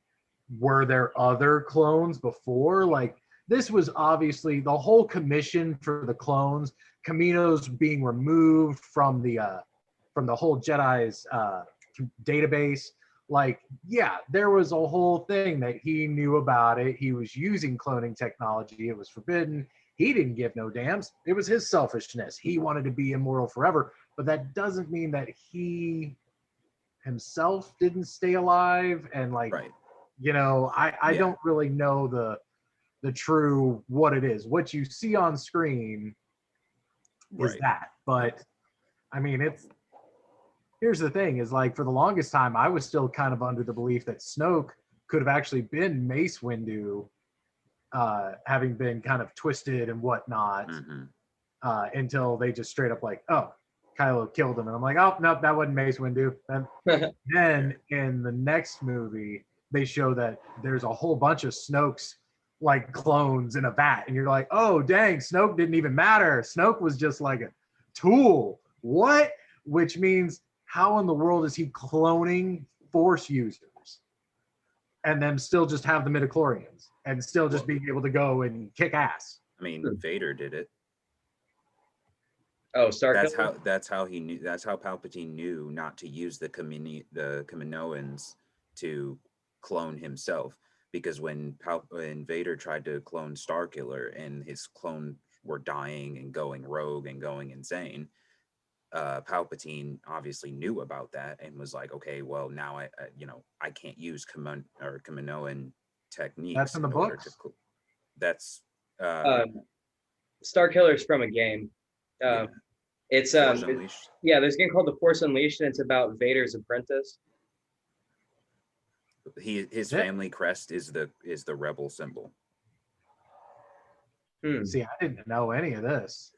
were there other clones before? Like, this was obviously the whole commission for the clones, Kamino's being removed from the whole Jedi's database. Like, yeah, there was a whole thing that he knew about it. He was using cloning technology. It was forbidden. He didn't give no damns. It was his selfishness. He wanted to be immortal forever. But that doesn't mean that he himself didn't stay alive. And like, Right. I don't really know the true what it is. What you see on screen is Right. that. But I mean, here's the thing, is like, for the longest time I was still kind of under the belief that Snoke could have actually been Mace Windu, having been kind of twisted and whatnot, until they just straight up like, oh, Kylo killed him. And I'm like, oh, no, that wasn't Mace Windu. And then in the next movie, they show that there's a whole bunch of Snoke's like clones in a vat. And you're like, oh, dang, Snoke didn't even matter. Snoke was just like a tool. What? Which means, how in the world is he cloning Force users and then still just have the midichlorians and still just being able to go and kick ass? I mean, Vader did it. Oh, Star That's how he knew. That's how Palpatine knew not to use the Kaminoans to clone himself, because when Vader tried to clone Starkiller and his clone were dying and going rogue and going insane, Palpatine obviously knew about that and was like, okay, well now I can't use Kaminoan techniques. That's in the books. That's Star Killer's from a game. It's Force Unleashed. Yeah, there's a game called The Force Unleashed, and it's about Vader's apprentice. His family crest is the rebel symbol. See, I didn't know any of this.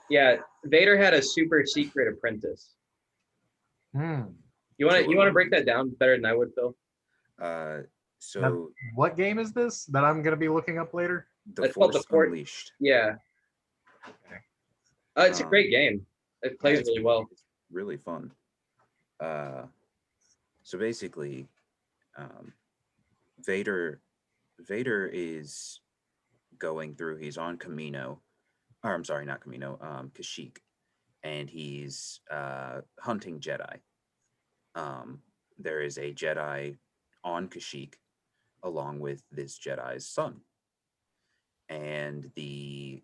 Yeah, Vader had a super secret apprentice. You want to break that down better than I would, Phill? So now, what game is this that I'm going to be looking up later? The Force Unleashed. Yeah. Okay. It's a great game. It plays really well. It's really fun. So basically, Vader is going through. He's on Kamino, or I'm sorry, not Kamino, Kashyyyk, and he's hunting Jedi. There is a Jedi on Kashyyyk along with this Jedi's son, and Vader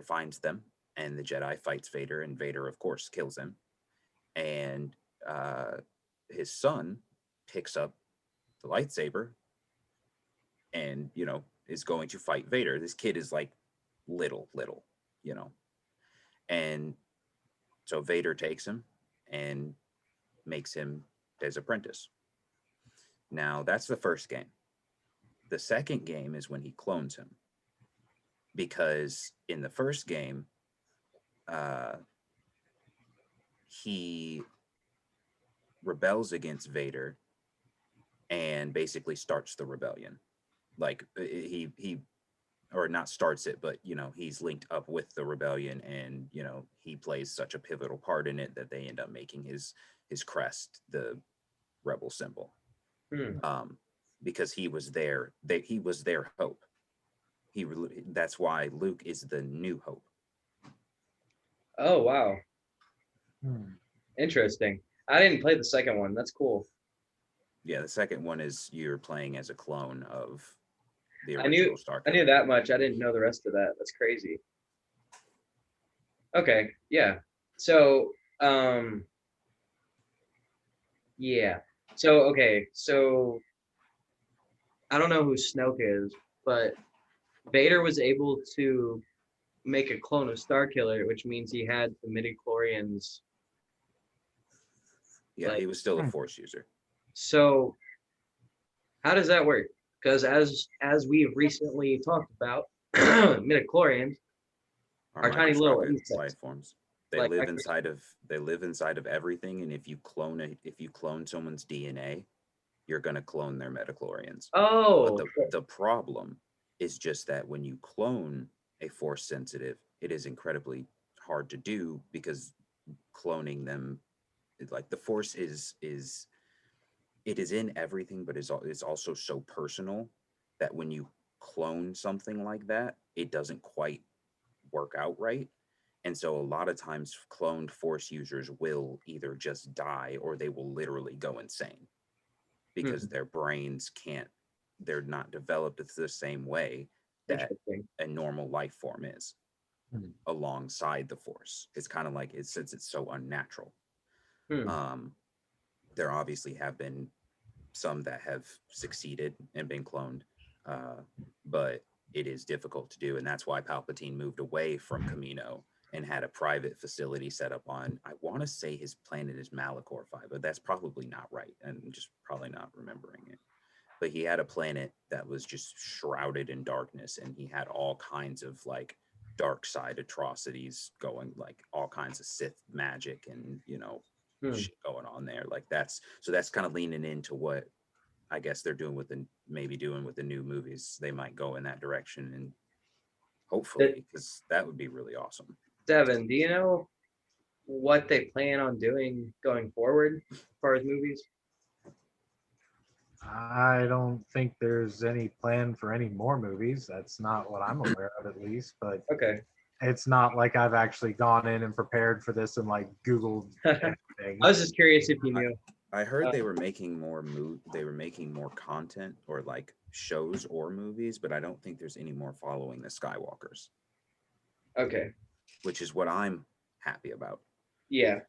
finds them, and the Jedi fights Vader, and Vader, of course, kills him, and his son picks up the lightsaber and is going to fight Vader. This kid is like little, you know, and so Vader takes him and makes him his apprentice. Now that's the first game. The second game is when he clones him, because in the first game, he rebels against Vader and basically starts the rebellion. Like he or not starts it, but he's linked up with the rebellion, and he plays such a pivotal part in it that they end up making his crest the rebel symbol. Because he was their hope. That's why Luke is the new hope. Oh, wow. Hmm. Interesting. I didn't play the second one. That's cool. Yeah, the second one is you're playing as a clone of the I original knew Star I knew that much. I didn't know the rest of that. That's crazy. Okay, yeah. So, yeah. So I don't know who Snoke is, but Vader was able to make a clone of Starkiller, which means he had the midichlorians. Yeah, he was still a Force user. So how does that work? Because as we've recently talked about, midichlorians are tiny little microscopic insects. life forms. They Like live inside of everything, and if you clone someone's DNA, you're gonna clone their midichlorians. Oh, But the problem is just that when you clone a Force sensitive, it is incredibly hard to do, because cloning them, like the Force is in everything, but it's also so personal that when you clone something like that, it doesn't quite work out right. And so a lot of times cloned Force users will either just die, or they will literally go insane, because their brains they're not developed the same way that a normal life form is alongside the Force. It's kind of like, since it's so unnatural. There obviously have been some that have succeeded and been cloned, but it is difficult to do, and that's why Palpatine moved away from Kamino and had a private facility set up on, I want to say his planet is Malachor 5, but that's probably not right, and just probably not remembering it. But he had a planet that was just shrouded in darkness, and he had all kinds of like dark side atrocities going, like all kinds of Sith magic and shit going on there. Like that's kind of leaning into what I guess they're doing with the new movies. They might go in that direction, and hopefully, because that would be really awesome. Devon, do you know what they plan on doing going forward as far as movies? I don't think there's any plan for any more movies. That's not what I'm aware of, at least. But Okay. it's not like I've actually gone in and prepared for this and like Googled everything. I was just curious if you knew. I heard they were making more content, or like shows or movies, but I don't think there's any more following the Skywalkers. Okay. Which is what I'm happy about. Yeah.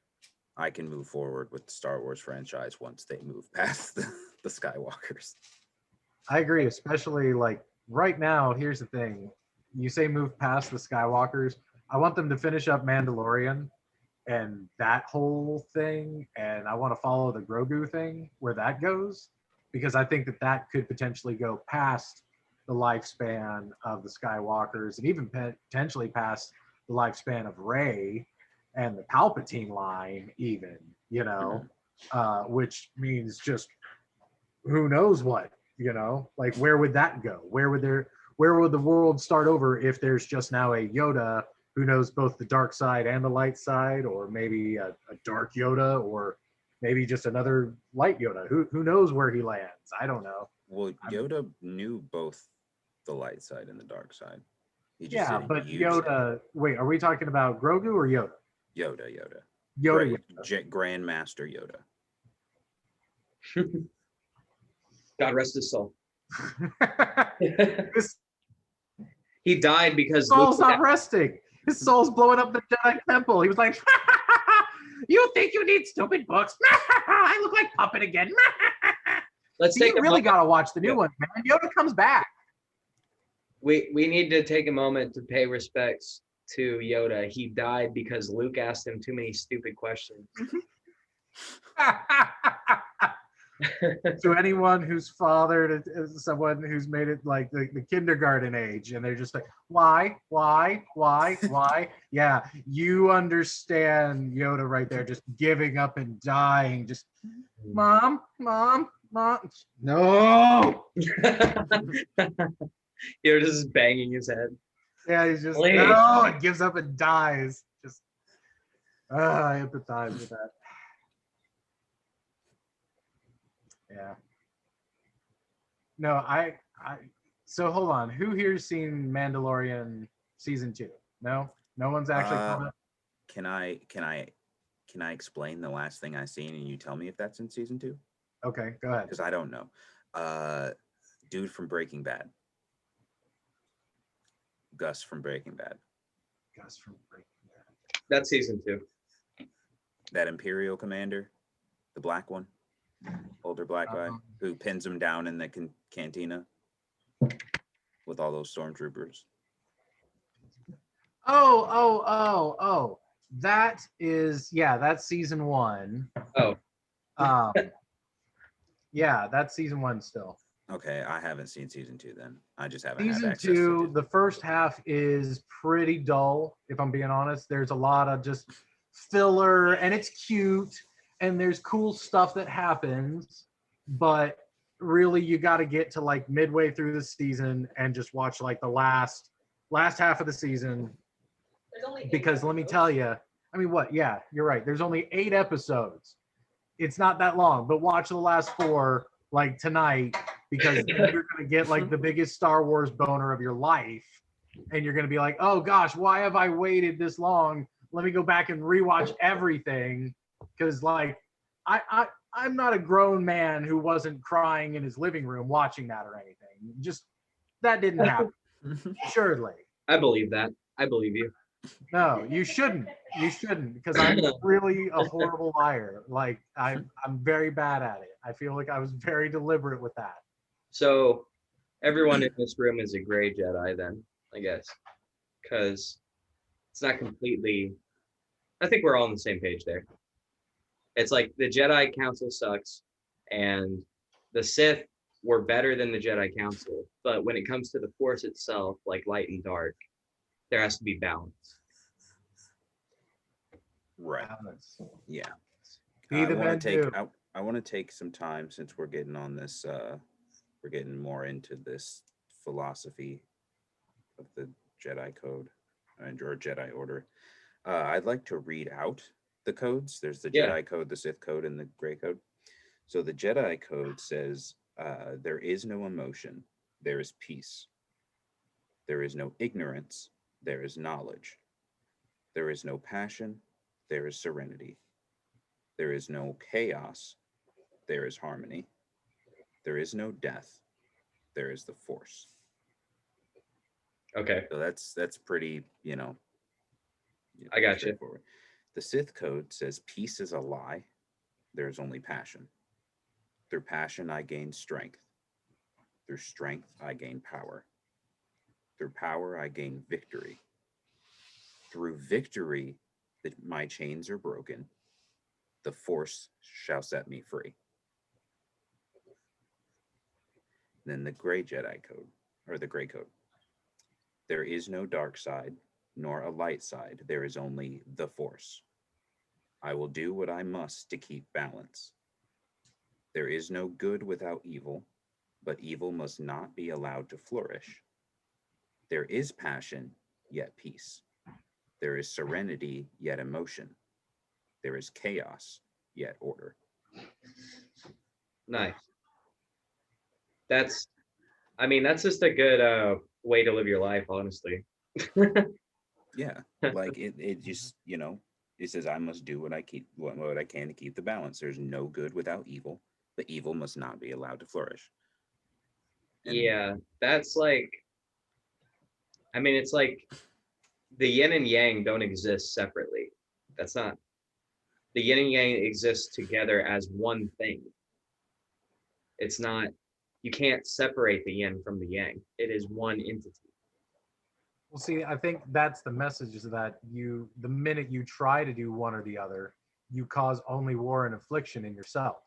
I can move forward with the Star Wars franchise once they move past the Skywalkers. I agree, especially like right now. Here's the thing: you say move past the Skywalkers. I want them to finish up Mandalorian and that whole thing, and I want to follow the Grogu thing where that goes, because I think that could potentially go past the lifespan of the Skywalkers, and even potentially past the lifespan of Rey and the Palpatine line, even, which means just who knows what, like where would that go? Where would the world start over if there's just now a Yoda who knows both the dark side and the light side, or maybe a dark Yoda, or maybe just another light Yoda? Who knows where he lands? I don't know. Well, Yoda knew both the light side and the dark side. He just Yeah, didn't but use it. Yoda. Wait, are we talking about Grogu or Yoda? Yoda. Yoda. Grandmaster Yoda. God rest his soul. His He died because soul's Luke- not resting. His soul's blowing up the Jedi Temple. He was like, "You think you need stupid books? I look like Puppet again." Let's You take a really moment. gotta watch the new Yeah. one, man. Yoda comes back. We need to take a moment to pay respects to Yoda. He died because Luke asked him too many stupid questions. To anyone who's fathered someone who's made it like the kindergarten age, and they're just like, why? Yeah, you understand Yoda right there, just giving up and dying. Just, mom. No. You're just banging his head. Yeah, he's just, Please. no, and gives up and dies. Just, I empathize with that. Yeah. No, so hold on. Who here's seen Mandalorian season 2? No one's actually caught it? Can I explain the last thing I seen and you tell me if that's in season 2? Okay, go ahead. Because I don't know. Dude from Breaking Bad. Gus from Breaking Bad. Gus from Breaking Bad. That's season 2. That Imperial commander, the black one, older black guy, who pins him down in the cantina with all those stormtroopers. Oh. That is, yeah, that's season 1. Oh. Yeah, that's season 1 still. Okay, I haven't seen season 2 then. I just haven't Season had access 2, to the first half is pretty dull, if I'm being honest. There's a lot of just filler, and it's cute, and there's cool stuff that happens, but really you got to get to like midway through the season and just watch like the last half of the season, because let me tell you, I mean, what? Yeah, you're right. There's only 8 episodes. It's not that long, but watch the last 4 like tonight, because then you're going to get like the biggest Star Wars boner of your life. And you're going to be like, oh gosh, why have I waited this long? Let me go back and rewatch everything. Because like, I'm not a grown man who wasn't crying in his living room watching that or anything. Just, that didn't happen. Assuredly. I believe that. I believe you. No, you shouldn't. You shouldn't, because I'm really a horrible liar. Like I'm very bad at it. I feel like I was very deliberate with that. So everyone in this room is a gray Jedi then, I guess. Because it's not completely, I think we're all on the same page there. It's like the Jedi Council sucks, and the Sith were better than the Jedi Council. But when it comes to the Force itself, like light and dark, there has to be balance. Right. Balance. Yeah. Be I the want to take Bendu. I want to take some time, since we're getting on this we're getting more into this philosophy of the Jedi Code or Jedi Order. I'd like to read out the codes. There's the Jedi Code, the Sith Code, and the Gray Code. So the Jedi Code says there is no emotion, there is peace. There is no ignorance, there is knowledge. There is no passion, there is serenity. There is no chaos, there is harmony. There is no death, there is the Force. Okay. So that's pretty, I got you. straightforward. The Sith Code says peace is a lie. There is only passion. Through passion, I gain strength. Through strength, I gain power. Through power, I gain victory. Through victory, my chains are broken. The Force shall set me free. Then the Gray Jedi Code, or the Gray Code. There is no dark side, nor a light side. There is only the Force. I will do what I must to keep balance. There is no good without evil, but evil must not be allowed to flourish. There is passion, yet peace. There is serenity, yet emotion. There is chaos, yet order. Nice. That's just a good way to live your life, honestly. Yeah, like it just, you know, it says I must do what I can to keep the balance. There's no good without evil, but evil must not be allowed to flourish. And Yeah, that's like, I mean, it's like the yin and yang don't exist separately. That's not, the yin and yang exist together as one thing. It's not, you can't separate the yin from the yang. It is one entity. Well, see, I think that's the message, is that the minute you try to do one or the other, you cause only war and affliction in yourself.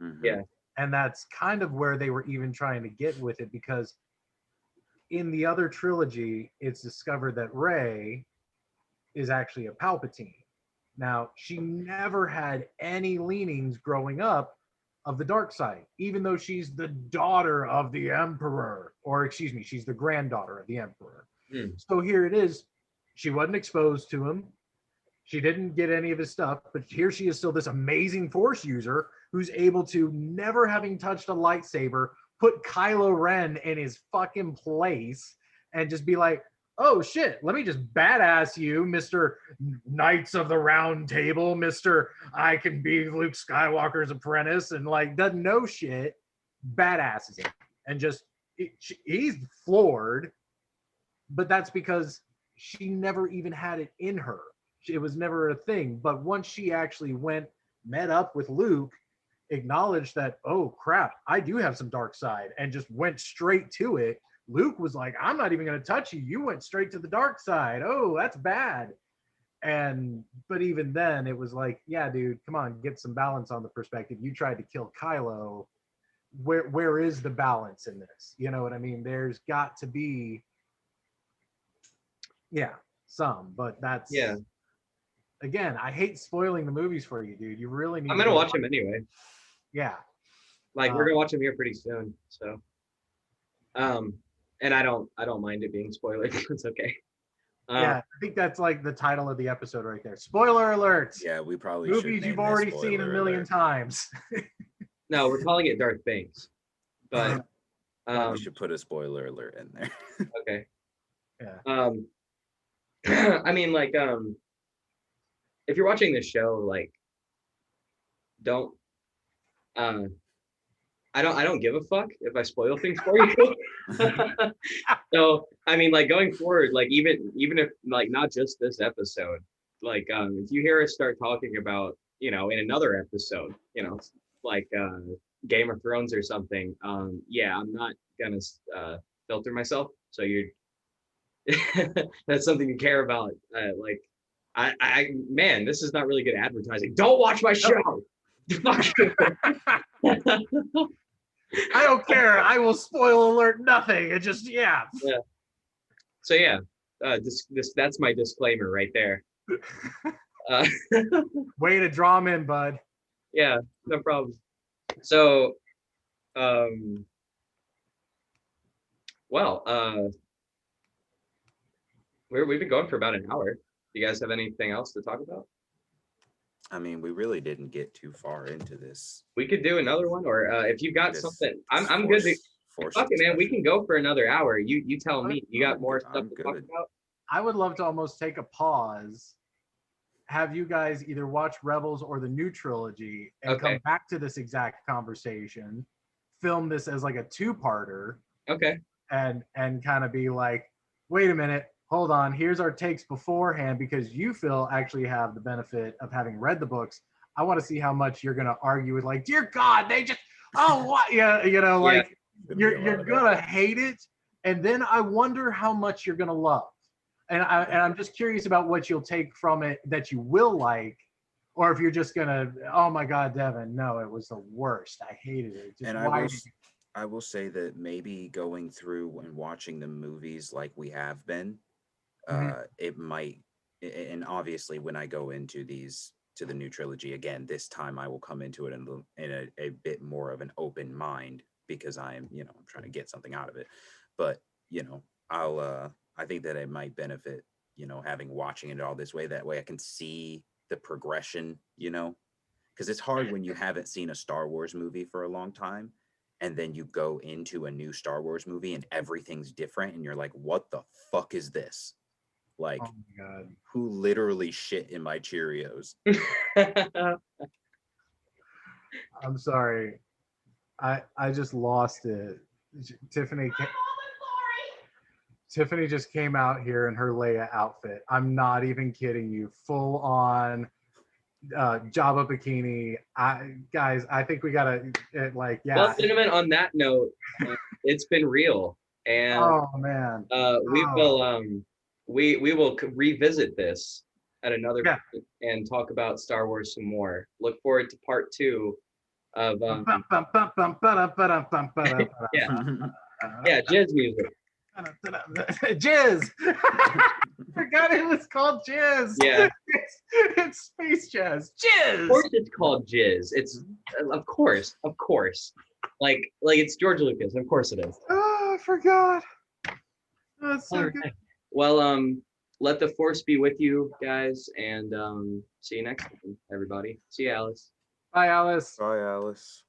mhm. Yeah. And that's kind of where they were even trying to get with it, because in the other trilogy, it's discovered that Rey is actually a Palpatine. Now, she never had any leanings growing up of the dark side, even though she's the daughter of the Emperor, or excuse me, she's the granddaughter of the Emperor. Hmm. So here it is. She wasn't exposed to him. She didn't get any of his stuff, but here she is, still this amazing Force user who's able to, never having touched a lightsaber, put Kylo Ren in his fucking place and just be like, oh shit, let me just badass you, Mr. Knights of the Round Table, Mr. I can be Luke Skywalker's apprentice, and like doesn't know shit, badasses him. And just, he's floored, but that's because she never even had it in her. It was never a thing. But once she actually went, met up with Luke, acknowledged that, oh crap, I do have some dark side, and just went straight to it. Luke was like, I'm not even going to touch you. You went straight to the dark side. Oh, that's bad. And but even then, it was like, yeah, dude, come on, get some balance on the perspective. You tried to kill Kylo. Where is the balance in this? You know what I mean? There's got to be, yeah, some, but that's, Yeah. again, I hate spoiling the movies for you, dude. You really need I'm to gonna go watch him anyway. Yeah. Like we're gonna watch him here pretty soon. So and I don't mind it being spoiled. It's okay. Yeah, I think that's like the title of the episode right there. Spoiler alert. Yeah, we probably should Movies name you've this already seen a spoiler million alert. times. No, we're calling it Darth Binks. But We should put a spoiler alert in there. okay. Yeah. I mean, like, if you're watching this show, like, don't, I don't give a fuck if I spoil things for you. So, I mean, like, going forward, like, even if, like, not just this episode, like, if you hear us start talking about, you know, in another episode, you know, like, Game of Thrones or something, yeah, I'm not gonna filter myself. So you're, that's something you care about. Like, I man, this is not really good advertising. Don't watch my show. Fuck you. I don't care. I will spoil alert nothing. It just, yeah. Yeah. So yeah, that's my disclaimer right there. Way to draw them in, bud. Yeah, no problem. So, well, we've been going for about an hour. Do you guys have anything else to talk about? I mean, we really didn't get too far into this. We could do another one, or if you've got This- something, this I'm good. force Fuck it, man. We discussion. can go for another hour. You tell me. You got more stuff I'm to talk good. about? I would love to almost take a pause, have you guys either watch Rebels or the new trilogy, and come Okay. back to this exact conversation, film this as like a two-parter, Okay. and kind of be like, wait a minute, hold on, here's our takes beforehand, because you, Phil, actually have the benefit of having read the books. I want to see how much you're gonna argue with, like, dear God, they just, oh what, yeah, you know, like, you're gonna hate it, and then I wonder how much you're gonna love. And I'm just curious about what you'll take from it that you will like, or if you're just gonna, oh my God, Devon, no, it was the worst. I hated it. Just And why I will say that maybe going through and watching the movies like we have been, it might, and obviously when I go into to the new trilogy again, this time I will come into it in a bit more of an open mind, because I'm trying to get something out of it. But I think that it might benefit, having watching it all this way. That way I can see the progression, because it's hard when you haven't seen a Star Wars movie for a long time, and then you go into a new Star Wars movie and everything's different, and you're like, what the fuck is this? Like, Oh my god. who literally shit in my Cheerios? I'm sorry. I just lost it. Tiffany Tiffany just came out here in her Leia outfit. I'm not even kidding you. Full on Jabba bikini. Guys, I think we gotta like, yeah. Well, Cinnamon, on that note, it's been real. And Oh man. we will revisit this at another Yeah. point and talk about Star Wars some more. Look forward to part 2 of yeah, jizz music. Jizz. Forgot it was called Jizz. Yeah. It's space jazz. Jizz. Of course it's called jizz. It's of course. Like it's George Lucas. Of course it is. Oh, I forgot. That's so All good. right. Well, let the force be with you guys, and see you next time, everybody. See you, Alice. Bye, Alice. Bye, Alice.